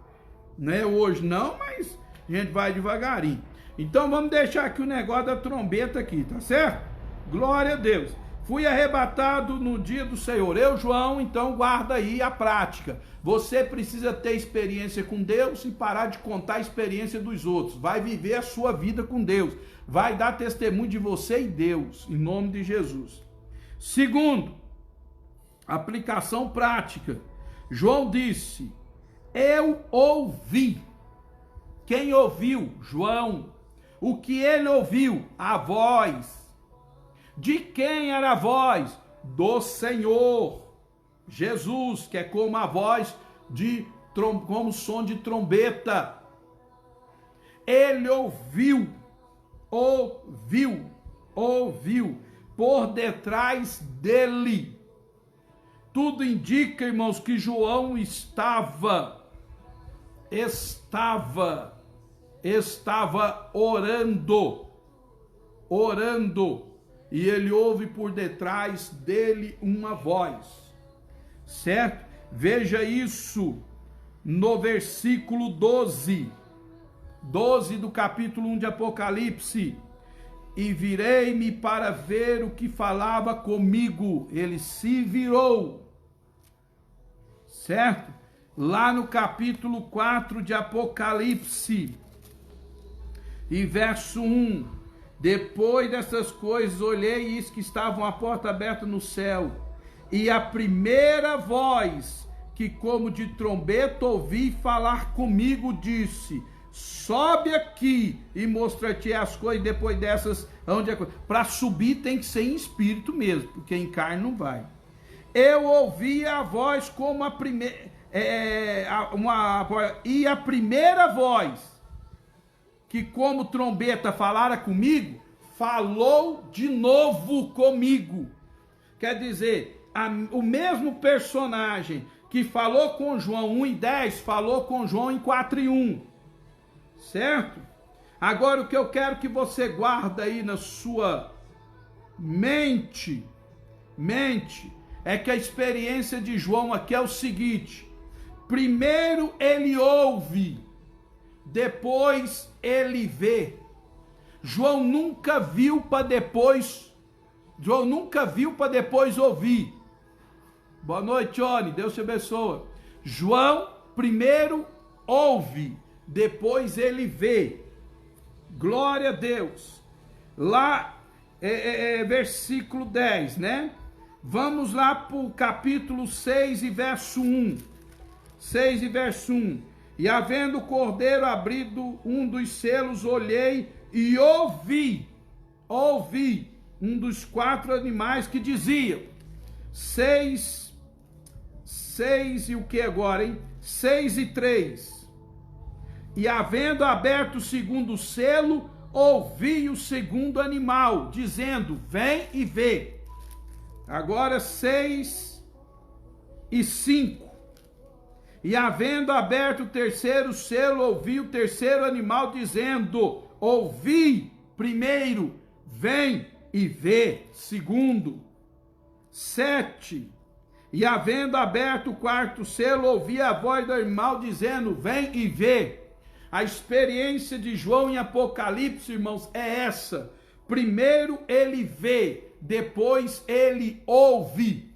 Não é hoje não, mas a gente vai devagarinho. Então vamos deixar aqui o negócio da trombeta aqui, tá certo? Glória a Deus. Fui arrebatado no dia do Senhor. Eu, João, então guarda aí a prática. Você precisa ter experiência com Deus e parar de contar a experiência dos outros. Vai viver a sua vida com Deus. Vai dar testemunho de você e Deus, em nome de Jesus. Segundo, aplicação prática. João disse, eu ouvi. Quem ouviu? João. O que ele ouviu? A voz. De quem era a voz? Do Senhor. Jesus, que é como a voz como som de trombeta. Ele ouviu por detrás dele. Tudo indica, irmãos, que João estava orando, e ele ouve por detrás dele uma voz, certo? Veja isso no versículo 12 do capítulo 1 de Apocalipse. E virei-me para ver o que falava comigo. Ele se virou, certo? Lá no capítulo 4 de Apocalipse, e verso 1: depois dessas coisas olhei, e eis que estava uma porta aberta no céu, e a primeira voz que como de trombeta ouvi falar comigo disse: sobe aqui e mostra-te as coisas. Depois dessas, onde é coisa. Para subir tem que ser em espírito mesmo, porque em carne não vai. Eu ouvi a voz como a primeira, e a primeira voz que como trombeta falara comigo, falou de novo comigo. Quer dizer, o mesmo personagem que falou com João 1:10, falou com João em 4:1. Certo? Agora o que eu quero que você guarda aí na sua mente, é que a experiência de João aqui é o seguinte: primeiro ele ouve, depois ele vê. João nunca viu para depois ouvir. Boa noite, Johnny, Deus te abençoe. João primeiro ouve, depois ele vê. Glória a Deus. Lá, versículo 10, né? Vamos lá para o capítulo 6 e verso 1. 6 e verso 1. E havendo o cordeiro abrido um dos selos, olhei e ouvi um dos 4 animais que dizia, 6 e o que agora, hein? 6 e 3. E havendo aberto o segundo selo, ouvi o segundo animal, dizendo, vem e vê. Agora 6 e 5. E havendo aberto o terceiro selo, ouvi o terceiro animal, dizendo, ouvi primeiro, vem e vê. Segundo. 7. E havendo aberto o quarto selo, ouvi a voz do animal, dizendo, vem e vê. A experiência de João em Apocalipse, irmãos, é essa. Primeiro ele vê, depois ele ouve.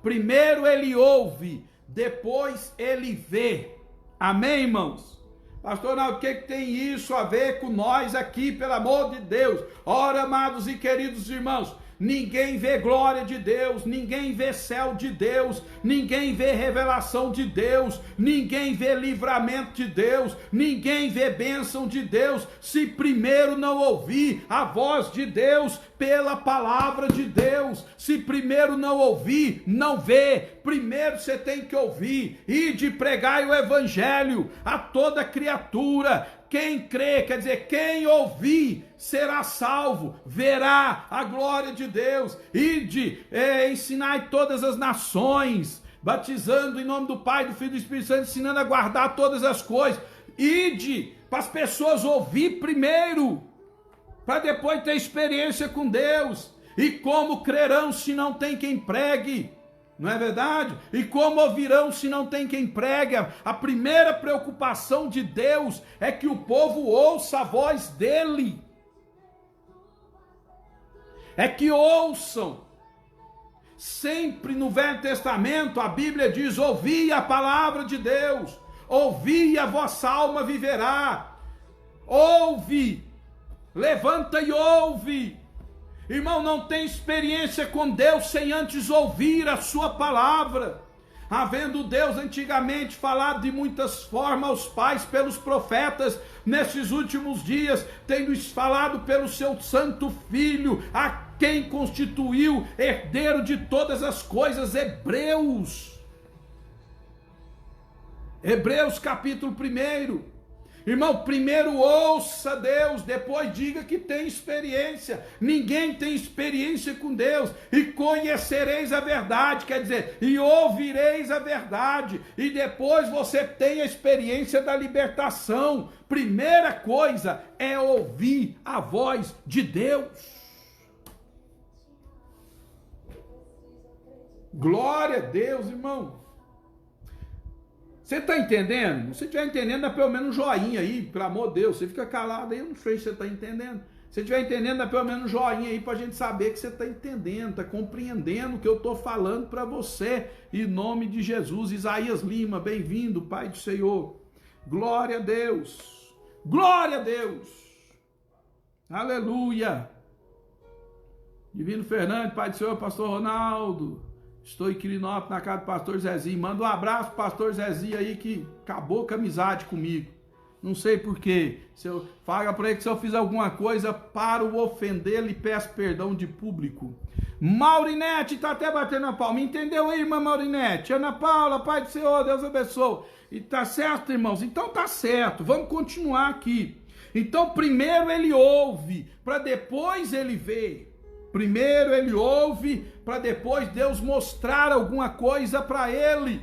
Primeiro ele ouve, depois ele vê. Amém, irmãos? Pastor Ronaldo, o que tem isso a ver com nós aqui, pelo amor de Deus? Ora, amados e queridos irmãos, ninguém vê glória de Deus, ninguém vê céu de Deus, ninguém vê revelação de Deus, ninguém vê livramento de Deus, ninguém vê bênção de Deus, se primeiro não ouvir a voz de Deus pela palavra de Deus. Se primeiro não ouvir, não vê. Primeiro você tem que ouvir, ide pregai o evangelho a toda criatura. Quem crê, quer dizer, quem ouvir será salvo, verá a glória de Deus. Ide, ensinai todas as nações, batizando em nome do Pai, do Filho e do Espírito Santo, ensinando a guardar todas as coisas. Ide para as pessoas ouvir primeiro, para depois ter experiência com Deus. E como crerão se não tem quem pregue? Não é verdade? E como ouvirão se não tem quem pregue? A primeira preocupação de Deus é que o povo ouça a voz dele. É que ouçam. Sempre no Velho Testamento a Bíblia diz, ouvi a palavra de Deus, ouvi e a vossa alma viverá. Ouve, levanta e ouve. Irmão, não tem experiência com Deus sem antes ouvir a sua palavra. Havendo Deus antigamente falado de muitas formas aos pais pelos profetas, nesses últimos dias, tendo falado pelo seu santo Filho, a quem constituiu herdeiro de todas as coisas. Hebreus capítulo 1. Irmão, primeiro ouça Deus, depois diga que tem experiência. Ninguém tem experiência com Deus. E conhecereis a verdade, quer dizer, e ouvireis a verdade. E depois você tem a experiência da libertação. Primeira coisa é ouvir a voz de Deus. Glória a Deus, irmão. Você está entendendo? Se estiver entendendo, dá pelo menos um joinha aí, pelo amor de Deus. Você fica calado aí, eu não sei se você está entendendo. Se estiver entendendo, dá pelo menos um joinha aí para a gente saber que você está entendendo, está compreendendo o que eu estou falando para você. Em nome de Jesus. Isaías Lima, bem-vindo, Pai do Senhor. Glória a Deus. Glória a Deus. Aleluia. Divino Fernando, Pai do Senhor, Pastor Ronaldo. Estou em Quirinópolis, na casa do pastor Zezinho. Manda um abraço pro pastor Zezinho aí, que acabou com a amizade comigo. Não sei porquê. Fala para ele que se eu fizer alguma coisa para o ofender, lhe peço perdão de público. Maurinete, tá até batendo a palma. Entendeu aí, irmã Maurinete? Ana Paula, Pai do Senhor, Deus abençoe. E tá certo, irmãos? Então tá certo. Vamos continuar aqui. Então primeiro ele ouve, para depois ele vê. Primeiro ele ouve, para depois Deus mostrar alguma coisa para ele.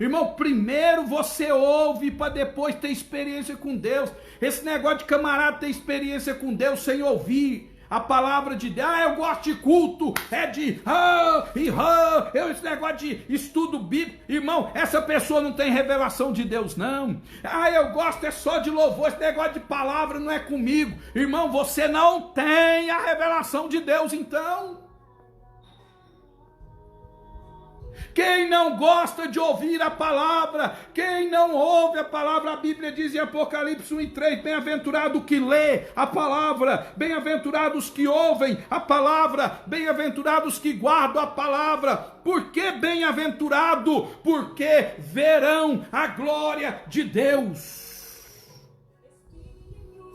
Irmão, primeiro você ouve, para depois ter experiência com Deus. Esse negócio de camarada ter experiência com Deus sem ouvir a palavra de Deus. Eu gosto de culto, esse negócio de estudo bíblico. Irmão, essa pessoa não tem revelação de Deus, não. Eu gosto é só de louvor, esse negócio de palavra não é comigo. Irmão, você não tem a revelação de Deus, então. Quem não gosta de ouvir a palavra, quem não ouve a palavra, a Bíblia diz em Apocalipse 1:3, bem-aventurado que lê a palavra, bem-aventurados que ouvem a palavra, bem-aventurados que guardam a palavra. Por que bem-aventurado? Porque verão a glória de Deus.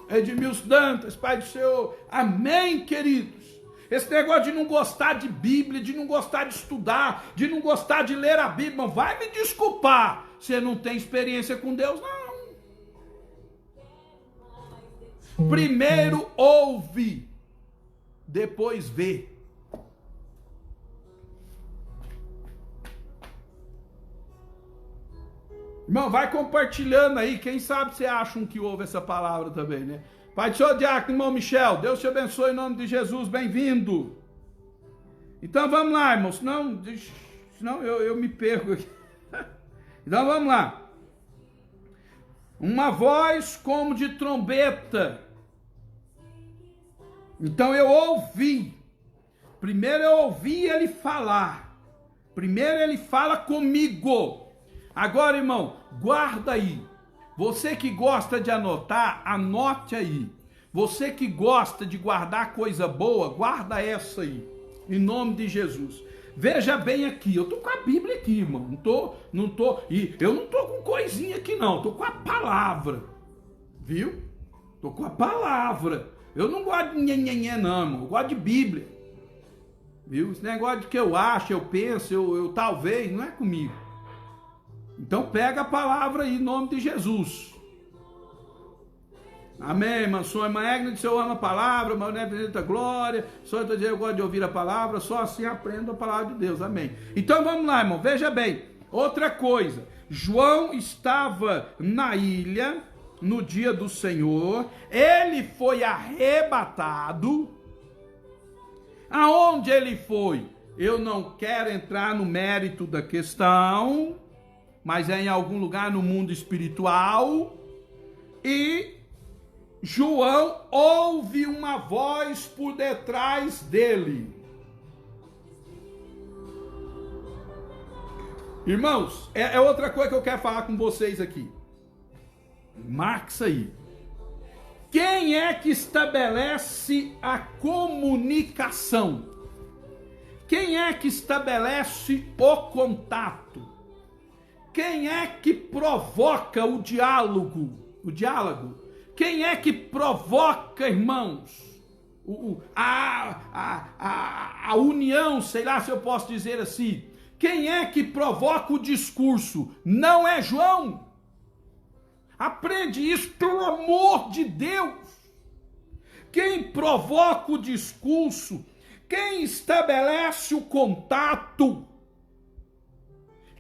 Edmilson Dantas, Pai do Senhor, amém, queridos. Esse negócio de não gostar de Bíblia, de não gostar de estudar, de não gostar de ler a Bíblia, não vai me desculpar. Você não tem experiência com Deus, não. Primeiro ouve, depois vê. Irmão, vai compartilhando aí, quem sabe você acha um que ouve essa palavra também, né? Pai do Senhor, diácono, irmão Michel, Deus te abençoe em nome de Jesus, bem-vindo. Então vamos lá, irmão, senão eu me perco aqui. Então vamos lá. Uma voz como de trombeta. Então eu ouvi. Primeiro eu ouvi ele falar. Primeiro ele fala comigo. Agora, irmão, guarda aí. Você que gosta de anotar, anote aí. Você que gosta de guardar coisa boa, guarda essa aí. Em nome de Jesus. Veja bem aqui, eu tô com a Bíblia aqui, irmão. Eu não tô com coisinha aqui não, tô com a palavra. Viu? Tô com a palavra. Eu não gosto de nhenhenhé não, irmão. Eu gosto de Bíblia. Viu? Esse negócio de que eu acho, eu penso, eu talvez, não é comigo. Então pega a palavra aí em nome de Jesus. Amém, irmã. Sou irmã Agnes, eu amo a palavra, mas não representa glória. Só eu gosto de ouvir a palavra, só assim aprendo a palavra de Deus. Amém. Então vamos lá, irmão. Veja bem. Outra coisa. João estava na ilha no dia do Senhor. Ele foi arrebatado. Aonde ele foi? Eu não quero entrar no mérito da questão, mas é em algum lugar no mundo espiritual. E João ouve uma voz por detrás dele. Irmãos, é outra coisa que eu quero falar com vocês aqui. Marca isso aí. Quem é que estabelece a comunicação? Quem é que estabelece o contato? Quem é que provoca o diálogo? Quem é que provoca, irmãos, a união, sei lá se eu posso dizer assim. Quem é que provoca o discurso? Não é João. Aprende isso, pelo amor de Deus. Quem provoca o discurso, quem estabelece o contato,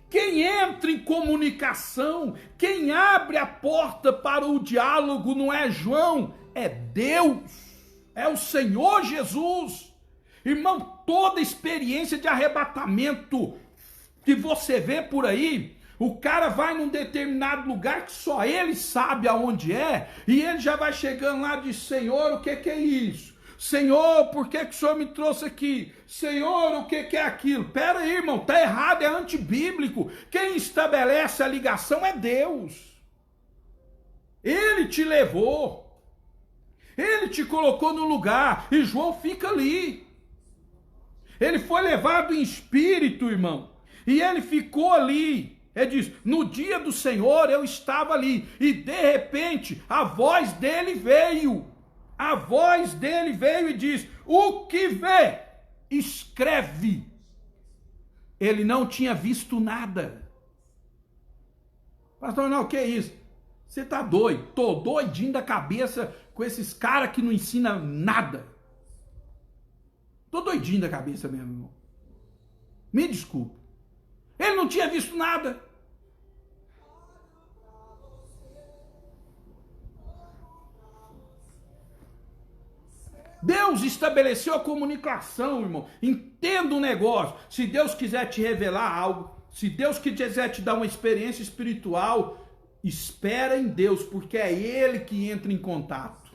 quem entra em comunicação, quem abre a porta para o diálogo não é João, é Deus. É o Senhor Jesus. Irmão, toda experiência de arrebatamento que você vê por aí, o cara vai num determinado lugar que só ele sabe aonde é, e ele já vai chegando lá e diz, Senhor, o que é isso? Senhor, por que o Senhor me trouxe aqui? Senhor, o que é aquilo? Pera aí, irmão, tá errado, é antibíblico. Quem estabelece a ligação é Deus. Ele te levou. Ele te colocou no lugar, e João fica ali. Ele foi levado em espírito, irmão, e ele ficou ali. Ele diz, no dia do Senhor eu estava ali, e de repente a voz dele veio. A voz dele veio e diz, o que vê, escreve. Ele não tinha visto nada. Pastor, não, o que é isso? Você tá doido? Tô doidinho da cabeça com esses caras que não ensinam nada. Tô doidinho da cabeça mesmo, irmão. Me desculpa. Ele não tinha visto nada. Deus estabeleceu a comunicação, irmão. Entenda o negócio. Se Deus quiser te revelar algo, se Deus quiser te dar uma experiência espiritual, espera em Deus, porque é Ele que entra em contato.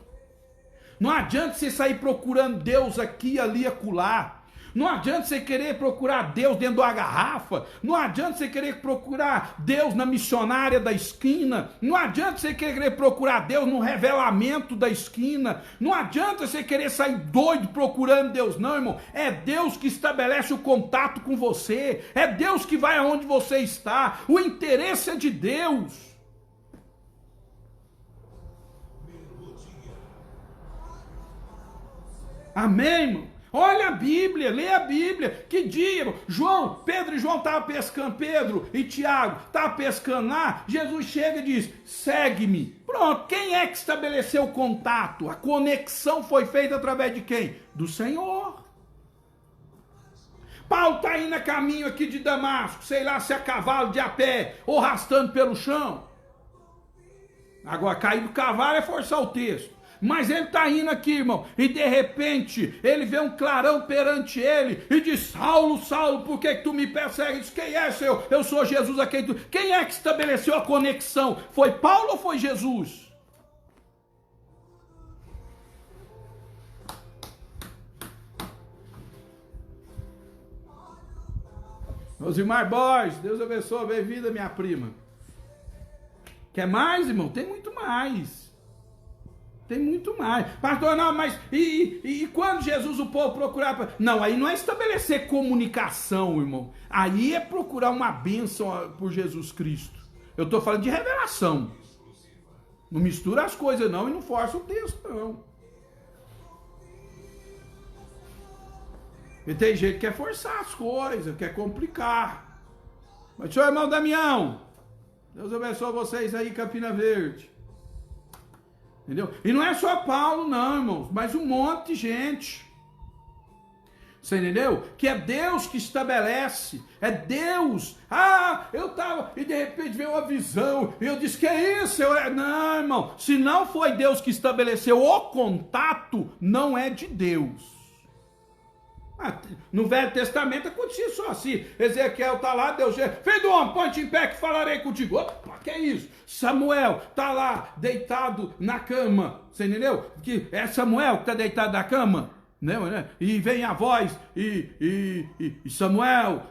Não adianta você sair procurando Deus aqui, ali, acolá. Não adianta você querer procurar Deus dentro de uma garrafa. Não adianta você querer procurar Deus na missionária da esquina. Não adianta você querer procurar Deus no revelamento da esquina. Não adianta você querer sair doido procurando Deus, não, irmão. É Deus que estabelece o contato com você. É Deus que vai aonde você está. O interesse é de Deus. Amém, irmão? Olha a Bíblia, lê a Bíblia. Que dia, irmão? Pedro e João estavam pescando, Pedro e Tiago estavam pescando lá. Jesus chega e diz, segue-me. Pronto, quem é que estabeleceu o contato? A conexão foi feita através de quem? Do Senhor. Paulo está indo a caminho aqui de Damasco, sei lá se é cavalo, de a pé, ou arrastando pelo chão. Agora, cair do cavalo é forçar o texto. Mas ele está indo aqui, irmão, e de repente ele vê um clarão perante ele e diz, Saulo, Saulo, por que tu me persegues? Quem é, Senhor? Eu sou Jesus a quem tu... Quem é que estabeleceu a conexão? Foi Paulo ou foi Jesus? Meus irmãos boys, Deus abençoe, bem-vinda, minha prima. Quer mais, irmão? Tem muito mais. Tem muito mais. Pastor, não, mas e quando Jesus o povo procurar... Não, aí não é estabelecer comunicação, irmão. Aí é procurar uma bênção por Jesus Cristo. Eu estou falando de revelação. Não mistura as coisas não e não força o texto, não. E tem gente que quer forçar as coisas, quer complicar. Mas, senhor irmão Damião, Deus abençoe vocês aí, Campina Verde. Entendeu? E não é só Paulo não, irmãos, mas um monte de gente. Você entendeu? Que é Deus que estabelece, é Deus. Ah, eu tava, e de repente veio uma visão, e eu disse, que é isso? Não, irmão, se não foi Deus que estabeleceu o contato, não é de Deus. No Velho Testamento acontecia só assim. Ezequiel está lá, Deus chega, filho do homem, põe-te em pé que falarei contigo. Opa, que é isso? Samuel está lá, deitado na cama. Você entendeu? Que é Samuel que está deitado na cama. Né? E vem a voz, e Samuel,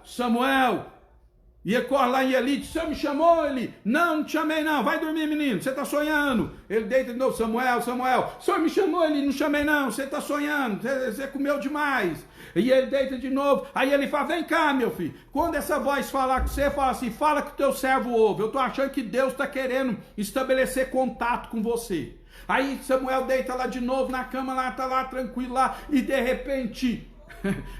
e ele corre lá em Eli, diz, você me chamou, Eli? Não, não te chamei não, vai dormir menino, você está sonhando. Ele deita de novo, Samuel, o senhor me chamou, Eli, não chamei não, você está sonhando, você comeu demais. E ele deita de novo, aí ele fala, vem cá meu filho, quando essa voz falar com você, fala assim, fala que o teu servo ouve. Eu estou achando que Deus está querendo estabelecer contato com você. Aí Samuel deita lá de novo na cama, lá tá lá tranquilo lá, e de repente,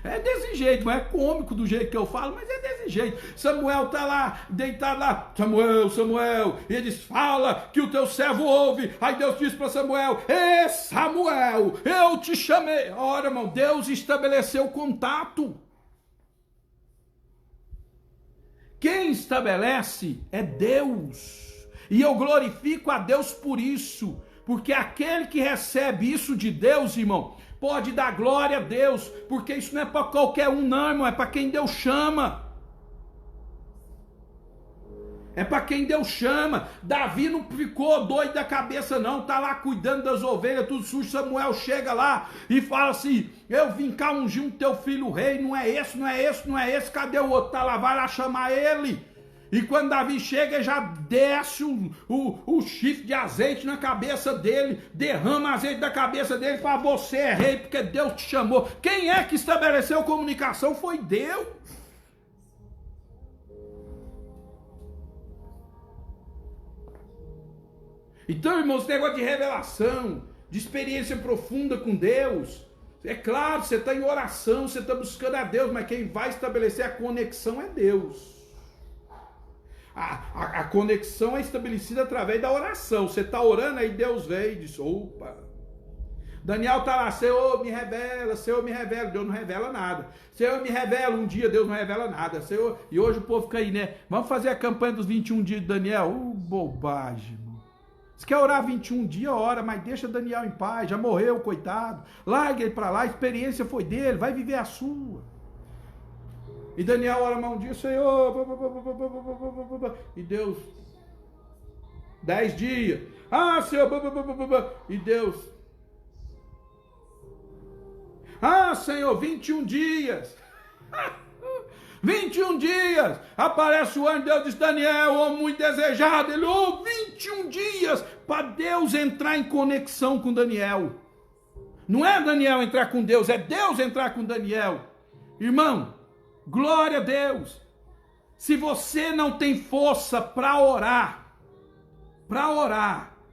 é desse jeito, não é cômico do jeito que eu falo, mas é desse jeito. Samuel tá lá, deitado lá, Samuel, e eles falam que o teu servo ouve. Aí Deus diz para Samuel, Samuel, eu te chamei. Ora, irmão, Deus estabeleceu contato. Quem estabelece é Deus, e eu glorifico a Deus por isso, porque aquele que recebe isso de Deus, irmão, pode dar glória a Deus, porque isso não é para qualquer um não, irmão, é para quem Deus chama. É para quem Deus chama. Davi não ficou doido da cabeça não, tá lá cuidando das ovelhas, tudo sujo. Samuel chega lá e fala assim, eu vim cá ungir um teu filho rei, não é esse, não é esse, não é esse, cadê o outro? Tá lá, vai lá chamar ele. E quando Davi chega, já desce o chifre de azeite na cabeça dele, derrama azeite da cabeça dele e fala, você é rei porque Deus te chamou. Quem é que estabeleceu comunicação? Foi Deus. Então, irmãos, esse negócio de revelação, de experiência profunda com Deus, é claro, você está em oração, você está buscando a Deus, mas quem vai estabelecer a conexão é Deus. A conexão é estabelecida através da oração. Você está orando, aí Deus vem e diz, opa. Daniel está lá, Senhor me revela, Senhor me revela. Deus não revela nada. Senhor me revela, um dia Deus não revela nada. Senhor, e hoje o povo fica aí, né? Vamos fazer a campanha dos 21 dias de Daniel. Bobagem, irmão. Se quer orar 21 dias, ora, mas deixa Daniel em paz. Já morreu, coitado. Larga ele para lá, a experiência foi dele, vai viver a sua. E Daniel ora mais um dia, Senhor, e Deus, 10 dias, Senhor, e Deus, Senhor, 21 dias, 21 dias, aparece o anjo de Deus, diz, Daniel, homem muito desejado, ele, 21 dias, para Deus entrar em conexão com Daniel. Não é Daniel entrar com Deus, é Deus entrar com Daniel. Irmão, glória a Deus. Se você não tem força para orar,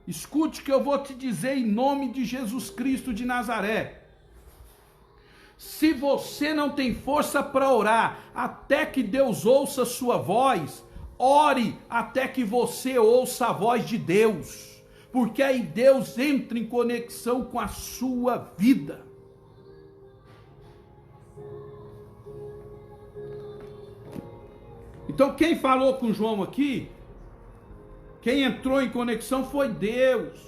escute o que eu vou te dizer em nome de Jesus Cristo de Nazaré. Se você não tem força para orar, até que Deus ouça a sua voz, ore até que você ouça a voz de Deus, porque aí Deus entra em conexão com a sua vida. Então quem falou com João aqui, quem entrou em conexão foi Deus,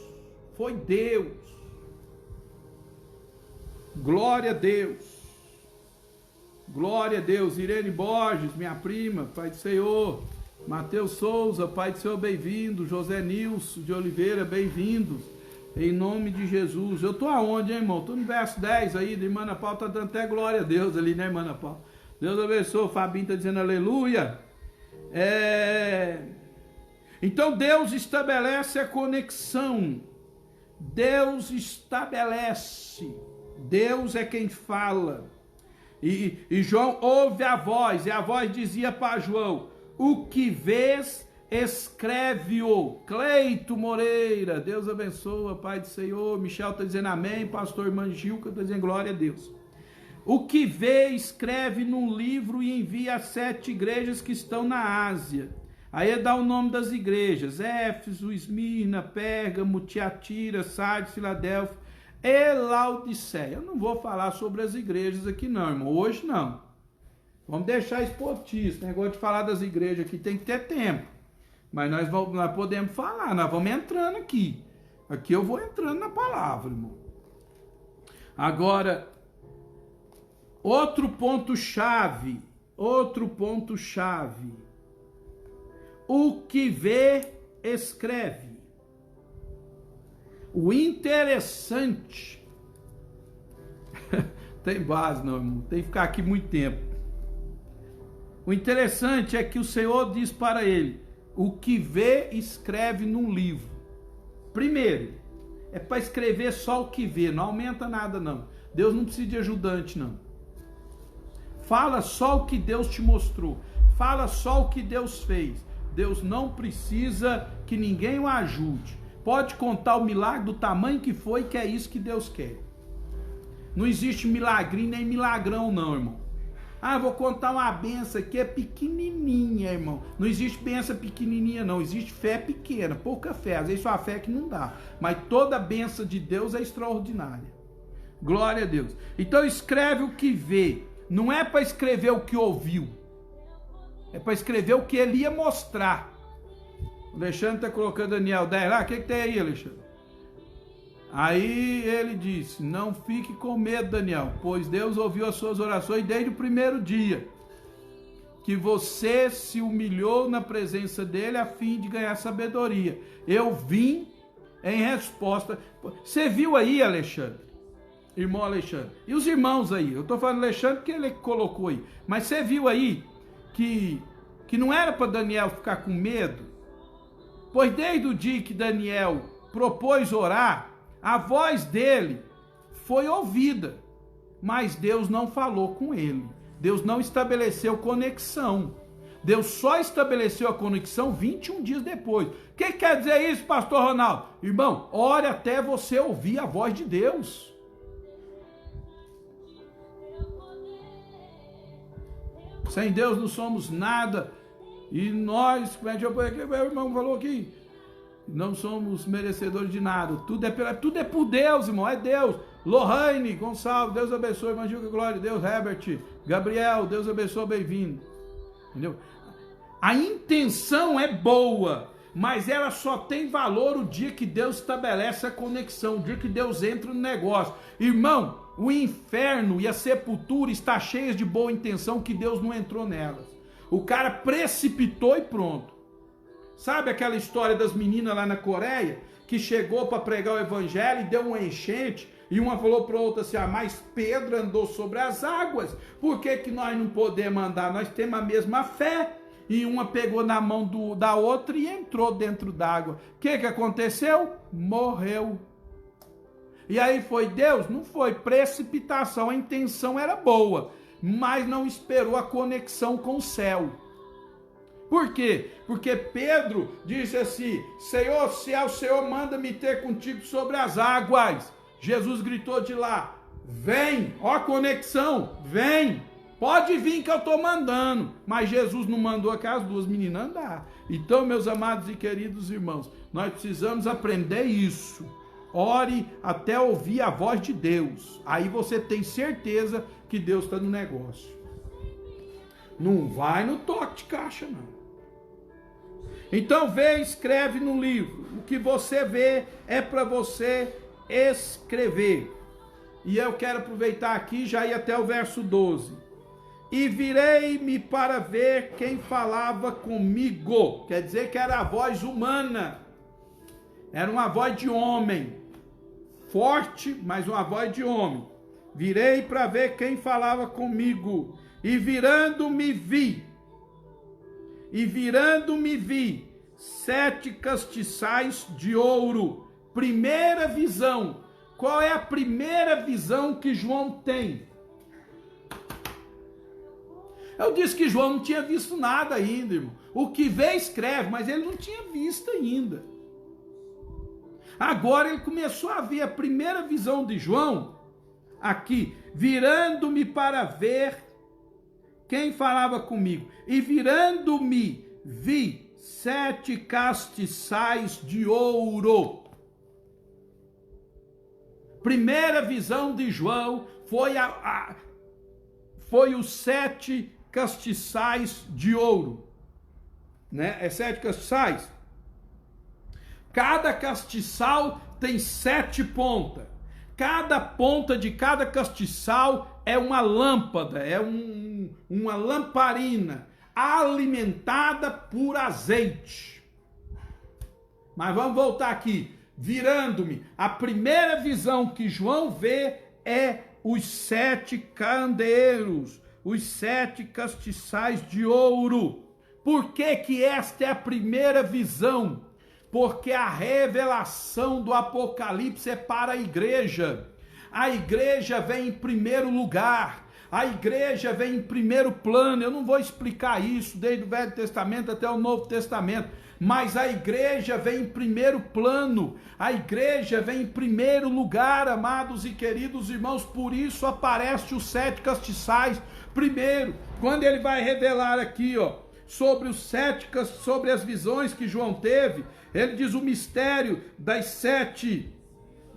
glória a Deus, Irene Borges, minha prima, Pai do Senhor, Mateus Souza, Pai do Senhor, bem-vindo, José Nilson de Oliveira, bem-vindos, em nome de Jesus. Eu estou aonde, hein, irmão? Estou no verso 10 aí, da irmã Ana Paula, está dando até glória a Deus ali, né, irmã Ana Paula? Deus abençoe, o Fabinho está dizendo aleluia. Então Deus estabelece a conexão, Deus estabelece, Deus é quem fala, e João ouve a voz, e a voz dizia para João, o que vês, escreve-o. Cleito Moreira, Deus abençoa, Pai do Senhor. Michel está dizendo amém, pastor Manjilca está dizendo glória a Deus. O que vê, escreve num livro e envia às 7 igrejas que estão na Ásia. Aí dá o nome das igrejas, Éfeso, Esmirna, Pérgamo, Tiatira, Sardes, Filadélfia e Laodiceia. Eu não vou falar sobre as igrejas aqui não, irmão, hoje não. Vamos deixar esportista, negócio de falar das igrejas aqui tem que ter tempo. Mas nós podemos falar, nós vamos entrando aqui. Aqui eu vou entrando na palavra, irmão. Agora, outro ponto-chave. O que vê, escreve. O interessante, tem base não, irmão, tem que ficar aqui muito tempo. O interessante é que o Senhor diz para ele, o que vê, escreve num livro. Primeiro, é para escrever só o que vê, não aumenta nada não. Deus não precisa de ajudante não. Fala só o que Deus te mostrou, fala só o que Deus fez. Deus não precisa que ninguém o ajude. pode contar o milagre do tamanho que foi, que é isso que Deus quer. Não existe milagrinho nem milagrão não, irmão. Ah, vou contar uma benção aqui, é pequenininha, irmão. Não existe benção pequenininha não, existe fé pequena, pouca fé. Às vezes só a fé que não dá, mas toda benção de Deus é extraordinária. Glória a Deus. Então escreve o que vê, não é para escrever o que ouviu, é para escrever o que ele ia mostrar. O Alexandre está colocando Daniel 10 lá, o que tem aí, Alexandre? Aí ele disse, não fique com medo, Daniel, pois Deus ouviu as suas orações desde o primeiro dia, que você se humilhou na presença dele a fim de ganhar sabedoria. Eu vim em resposta. Você viu aí, Alexandre? Irmão Alexandre. E os irmãos aí? Eu estou falando Alexandre porque ele colocou aí. Mas você viu aí que não era para Daniel ficar com medo? Pois desde o dia que Daniel propôs orar, a voz dele foi ouvida, mas Deus não falou com ele. Deus não estabeleceu conexão. Deus só estabeleceu a conexão 21 dias depois. O que quer dizer isso, pastor Ronaldo? Irmão, ore até você ouvir a voz de Deus. Sem Deus não somos nada. E nós, como é que o irmão falou aqui? Não somos merecedores de nada. Tudo é por Deus, irmão. É Deus. Lohane Gonçalves, Deus abençoe. Manjuca, glória a Deus. Herbert, Gabriel, Deus abençoe, bem-vindo. Entendeu? A intenção é boa, mas ela só tem valor o dia que Deus estabelece a conexão, o dia que Deus entra no negócio. Irmão, o inferno e a sepultura está cheias de boa intenção que Deus não entrou nelas. O cara precipitou e pronto. Sabe aquela história das meninas lá na Coreia, que chegou para pregar o evangelho e deu uma enchente, e uma falou para outra assim, mas Pedro andou sobre as águas, por que nós não podemos andar? Nós temos a mesma fé. E uma pegou na mão da outra e entrou dentro d'água. O que aconteceu? Morreu. E aí foi Deus? Não foi precipitação, a intenção era boa, mas não esperou a conexão com o céu. Por quê? Porque Pedro disse assim, Senhor, se é o Senhor, manda-me ter contigo sobre as águas. Jesus gritou de lá, vem, ó a conexão, vem, pode vir que eu estou mandando. Mas Jesus não mandou aquelas duas meninas andar. Então, meus amados e queridos irmãos, nós precisamos aprender isso. Ore até ouvir a voz de Deus. Aí você tem certeza que Deus está no negócio. Não vai no toque de caixa, não. Então vê, escreve no livro. O que você vê é para você escrever. E eu quero aproveitar aqui, já ir até o verso 12. E virei-me para ver quem falava comigo. Quer dizer que era a voz humana. Era uma voz de homem. Forte, mas uma voz de homem. Virei para ver quem falava comigo. E virando-me vi. 7 castiçais de ouro. Primeira visão. Qual é a primeira visão que João tem? Eu disse que João não tinha visto nada ainda, irmão. O que vê escreve, mas ele não tinha visto ainda. Agora ele começou a ver a primeira visão de João, aqui, virando-me para ver quem falava comigo. E virando-me, vi 7 castiçais de ouro. Primeira visão de João foi os 7 castiçais de ouro. Né? É 7 castiçais? Cada castiçal tem 7 pontas. Cada ponta de cada castiçal é uma lâmpada, é uma lamparina alimentada por azeite. Mas vamos voltar aqui. Virando-me, a primeira visão que João vê é os 7 candeeiros, os 7 castiçais de ouro. Por que esta é a primeira visão? Porque a revelação do Apocalipse é para a igreja. A igreja vem em primeiro lugar. A igreja vem em primeiro plano. Eu não vou explicar isso desde o Velho Testamento até o Novo Testamento, mas a igreja vem em primeiro plano. A igreja vem em primeiro lugar, amados e queridos irmãos. Por isso aparece os 7 castiçais primeiro. Quando ele vai revelar aqui, sobre os 7, sobre as visões que João teve, ele diz o mistério das 7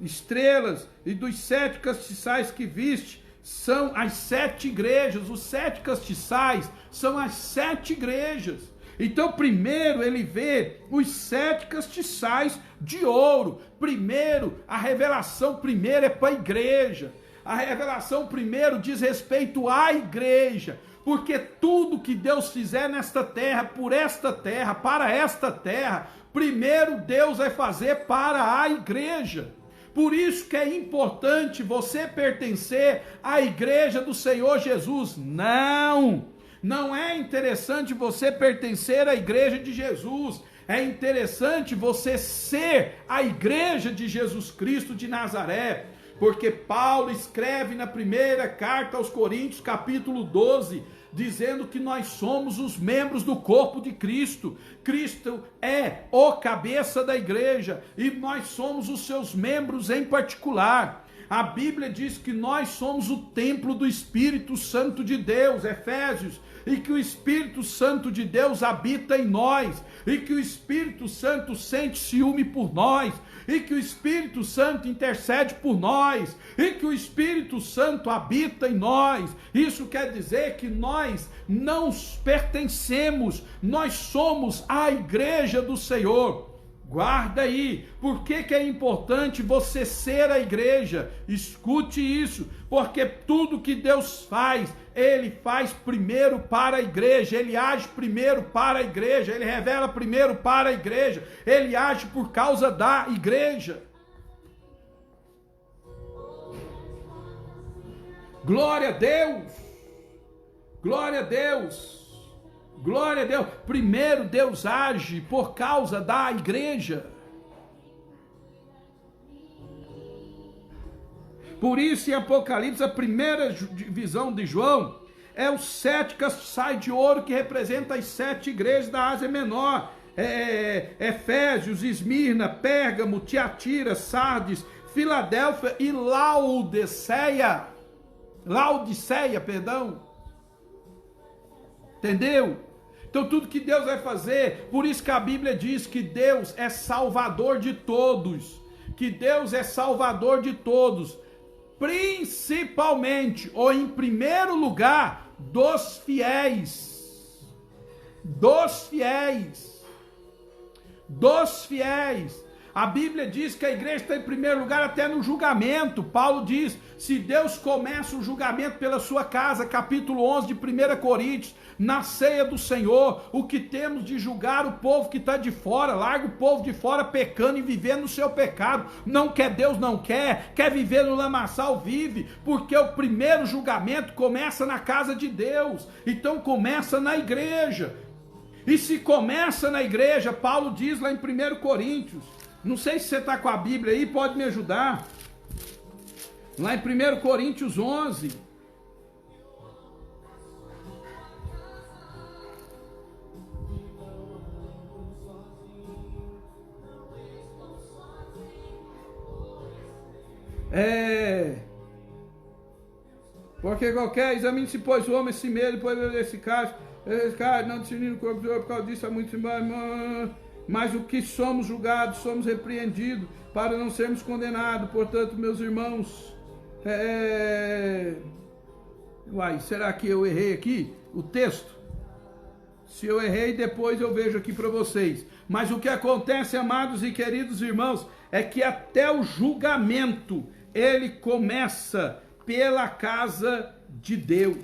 estrelas e dos 7 castiçais que viste são as 7 igrejas. Os 7 castiçais são as 7 igrejas. Então primeiro ele vê os 7 castiçais de ouro. Primeiro, a revelação primeiro é para a igreja. A revelação primeiro diz respeito à igreja. Porque tudo que Deus fizer nesta terra, por esta terra, para esta terra, primeiro Deus vai fazer para a igreja. Por isso que é importante você pertencer à igreja do Senhor Jesus. Não é interessante você pertencer à igreja de Jesus. É interessante você ser a igreja de Jesus Cristo de Nazaré. Porque Paulo escreve na primeira carta aos Coríntios, capítulo 12, dizendo que nós somos os membros do corpo de Cristo. Cristo é o cabeça da igreja e nós somos os seus membros em particular. A Bíblia diz que nós somos o templo do Espírito Santo de Deus, Efésios, e que o Espírito Santo de Deus habita em nós, e que o Espírito Santo sente ciúme por nós, e que o Espírito Santo intercede por nós, e que o Espírito Santo habita em nós. Isso quer dizer que nós não pertencemos, nós somos a igreja do Senhor. Guarda aí, por que é importante você ser a igreja? Escute isso, porque tudo que Deus faz, Ele faz primeiro para a igreja, Ele age primeiro para a igreja, Ele revela primeiro para a igreja, Ele age por causa da igreja. Glória a Deus! Glória a Deus! Glória a Deus. Primeiro Deus age por causa da igreja. Por isso em Apocalipse, a primeira visão de João é os 7 castiçais de ouro que representam as 7 igrejas da Ásia Menor. Efésios, Esmirna, Pérgamo, Tiatira, Sardes, Filadélfia e Laodiceia. Entendeu? Então tudo que Deus vai fazer, por isso que a Bíblia diz que Deus é salvador de todos, que Deus é salvador de todos, principalmente, ou em primeiro lugar, dos fiéis, dos fiéis, dos fiéis. A Bíblia diz que a igreja está em primeiro lugar até no julgamento. Paulo diz, se Deus começa o julgamento pela sua casa, capítulo 11 de 1 Coríntios, na ceia do Senhor, o que temos de julgar o povo que está de fora, larga o povo de fora pecando e vivendo no seu pecado, não quer Deus, não quer viver no lamaçal, vive, porque o primeiro julgamento começa na casa de Deus, então começa na igreja, e se começa na igreja, Paulo diz lá em 1 Coríntios, não sei se você está com a Bíblia aí, pode me ajudar, lá em 1 Coríntios 11, porque qualquer examine-se, pois o homem a si mesmo, depois desse caso, não discernindo o corpo do outro, por causa disso há muito, mas o que somos julgados, somos repreendidos, para não sermos condenados. Portanto, meus irmãos, será que eu errei aqui o texto? Se eu errei, depois eu vejo aqui para vocês. Mas o que acontece, amados e queridos irmãos, é que até o julgamento, ele começa pela casa de Deus.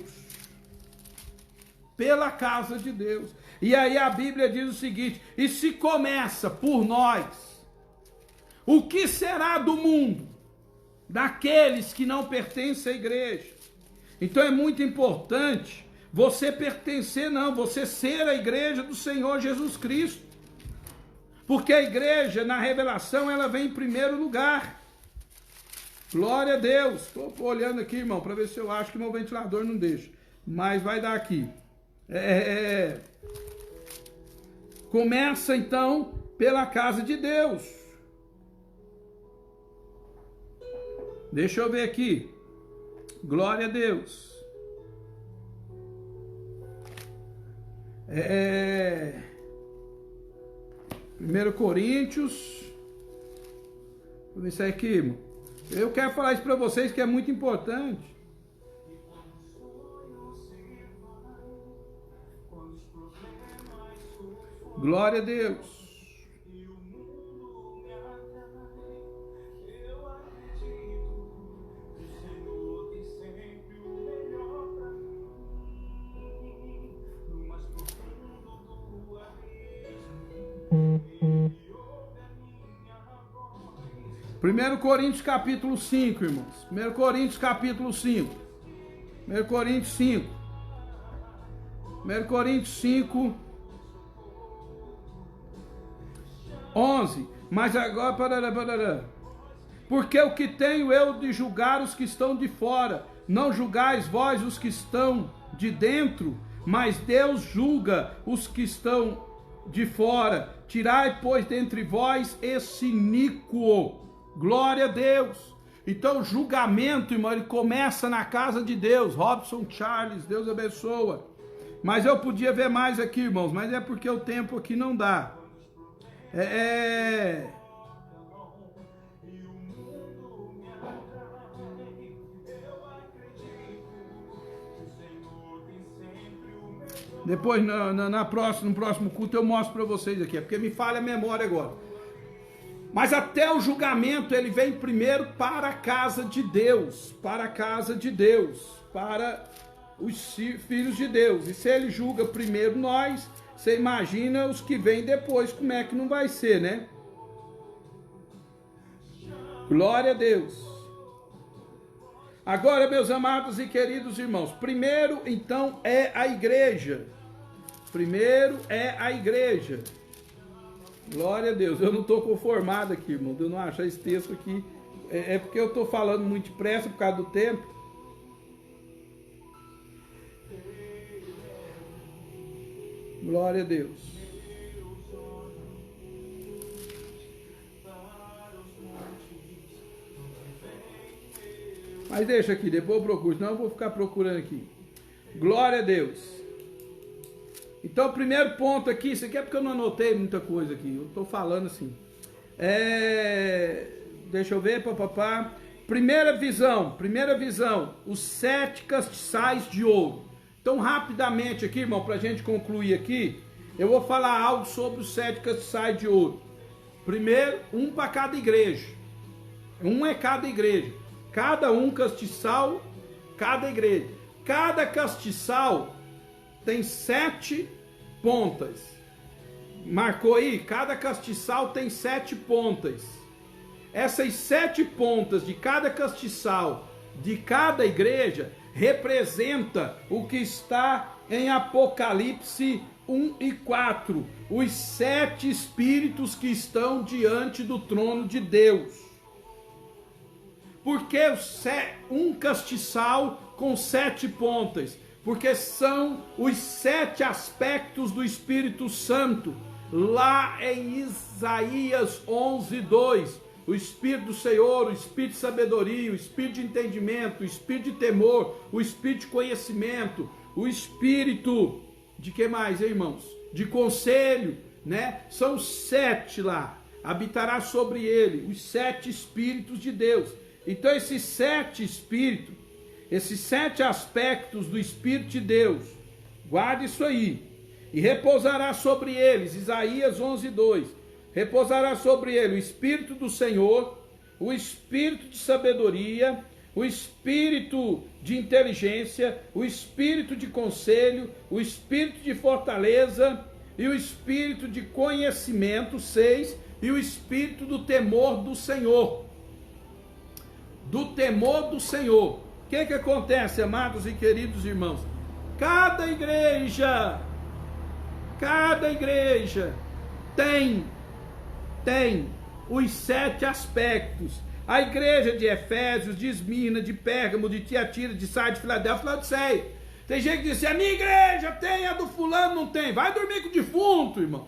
Pela casa de Deus. E aí a Bíblia diz o seguinte, e se começa por nós, o que será do mundo, daqueles que não pertencem à igreja? Então é muito importante você pertencer, você ser a igreja do Senhor Jesus Cristo. Porque a igreja, na revelação, ela vem em primeiro lugar. Glória a Deus. Estou olhando aqui, irmão, para ver se eu acho que meu ventilador não deixa. Mas vai dar aqui. Começa então pela casa de Deus. Deixa eu ver aqui. Glória a Deus. 1 Coríntios. Vou ver isso aqui, irmão. Eu quero falar isso para vocês que é muito importante. Glória a Deus. Primeiro Coríntios capítulo 5, irmãos. 1 Coríntios capítulo 5. 1 Coríntios 5. 1 Coríntios 5. 11. Mas agora, porque o que tenho eu de julgar os que estão de fora, não julgais vós os que estão de dentro, mas Deus julga os que estão de fora. Tirai, pois, dentre vós esse iníquo. Glória a Deus. Então o julgamento, irmão, ele começa na casa de Deus. Robson Charles, Deus abençoa. Mas eu podia ver mais aqui, irmãos, mas é porque o tempo aqui não dá. Depois, no próximo culto, eu mostro para vocês aqui, porque me falha a memória agora. Mas até o julgamento, ele vem primeiro para a casa de Deus, para a casa de Deus, para os filhos de Deus. E se ele julga primeiro nós, você imagina os que vêm depois, como é que não vai ser, né? Glória a Deus. Agora, meus amados e queridos irmãos, primeiro, então, é a igreja. Primeiro é a igreja. Glória a Deus. Eu não estou conformado aqui, irmão, de eu não achar esse texto aqui. É porque eu estou falando muito depressa por causa do tempo. Glória a Deus. Mas deixa aqui, depois eu procuro, senão eu vou ficar procurando aqui. Glória a Deus. Então, o primeiro ponto aqui, isso aqui é porque eu não anotei muita coisa aqui, eu estou falando assim. Deixa eu ver, papapá. Primeira visão, os 7 castiçais de ouro. Então, rapidamente aqui, irmão, para a gente concluir aqui, eu vou falar algo sobre os 7 castiçais de ouro. Primeiro, um para cada igreja. Um é cada igreja. Cada um castiçal, cada igreja. Cada castiçal tem 7 pontas. Marcou aí? Cada castiçal tem 7 pontas. Essas 7 pontas de cada castiçal, de cada igreja, representa o que está em Apocalipse 1 e 4. Os 7 espíritos que estão diante do trono de Deus. Por que um castiçal com 7 pontas? Porque são os 7 aspectos do Espírito Santo. Lá em Isaías 11:2, o Espírito do Senhor, o Espírito de sabedoria, o Espírito de entendimento, o Espírito de temor, o Espírito de conhecimento, o Espírito de que mais, hein, irmãos? De conselho, né? São 7 lá. Habitará sobre ele os 7 Espíritos de Deus. Então esses 7 Espíritos, esses 7 aspectos do Espírito de Deus, guarde isso aí, e repousará sobre eles, Isaías 11:2, repousará sobre ele o Espírito do Senhor, o Espírito de sabedoria, o Espírito de inteligência, o Espírito de conselho, o Espírito de fortaleza e o Espírito de conhecimento, 6, e o Espírito do temor do Senhor. Do temor do Senhor. O que acontece, amados e queridos irmãos? Cada igreja tem os 7 aspectos. A igreja de Efésios, de Esmirna, de Pérgamo, de Tiatira, de Sardes, de Filadélfia, Laodiceia. Tem gente que diz assim, a minha igreja tem, a do fulano não tem. Vai dormir com o defunto, irmão.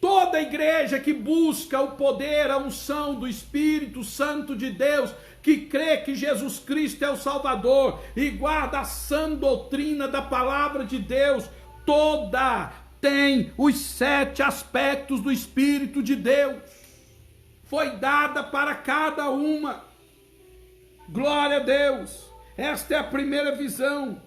Toda igreja que busca o poder, a unção do Espírito Santo de Deus, que crê que Jesus Cristo é o Salvador e guarda a sã doutrina da palavra de Deus, toda tem os 7 aspectos do Espírito de Deus. Foi dada para cada uma. Glória a Deus. Esta é a primeira visão.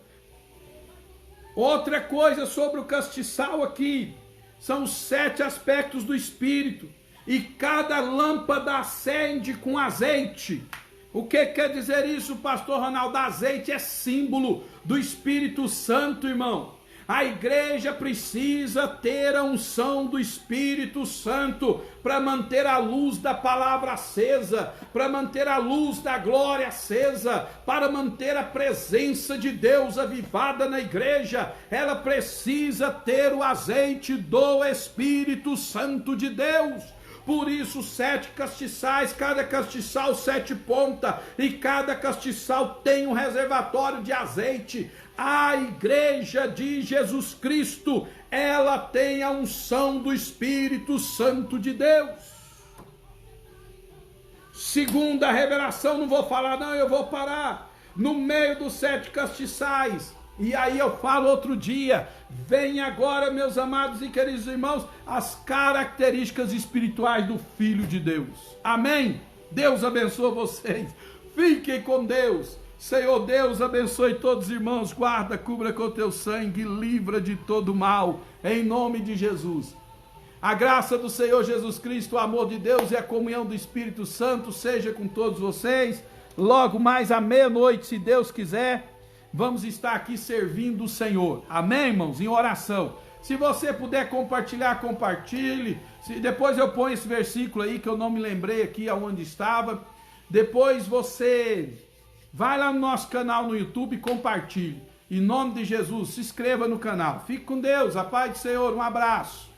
Outra coisa sobre o castiçal aqui, são os 7 aspectos do Espírito, e cada lâmpada acende com azeite. O que quer dizer isso, pastor Ronaldo? Azeite é símbolo do Espírito Santo, irmão. A igreja precisa ter a unção do Espírito Santo para manter a luz da palavra acesa, para manter a luz da glória acesa, para manter a presença de Deus avivada na igreja. Ela precisa ter o azeite do Espírito Santo de Deus. Por isso, 7 castiçais, cada castiçal 7 pontas, e cada castiçal tem um reservatório de azeite. A igreja de Jesus Cristo, ela tem a unção do Espírito Santo de Deus. Segunda revelação, não vou falar não, eu vou parar no meio dos 7 castiçais. E aí eu falo outro dia. Vem agora, meus amados e queridos irmãos, as características espirituais do Filho de Deus. Amém? Deus abençoe vocês. Fiquem com Deus. Senhor Deus, abençoe todos os irmãos. Guarda, cubra com teu sangue, livra de todo mal. Em nome de Jesus. A graça do Senhor Jesus Cristo, o amor de Deus e a comunhão do Espírito Santo seja com todos vocês. Logo mais à meia-noite, se Deus quiser, vamos estar aqui servindo o Senhor. Amém, irmãos? Em oração. Se você puder compartilhar, compartilhe. Depois eu ponho esse versículo aí que eu não me lembrei aqui aonde estava. Depois você vai lá no nosso canal no YouTube e compartilhe. Em nome de Jesus, se inscreva no canal. Fique com Deus. A paz do Senhor. Um abraço.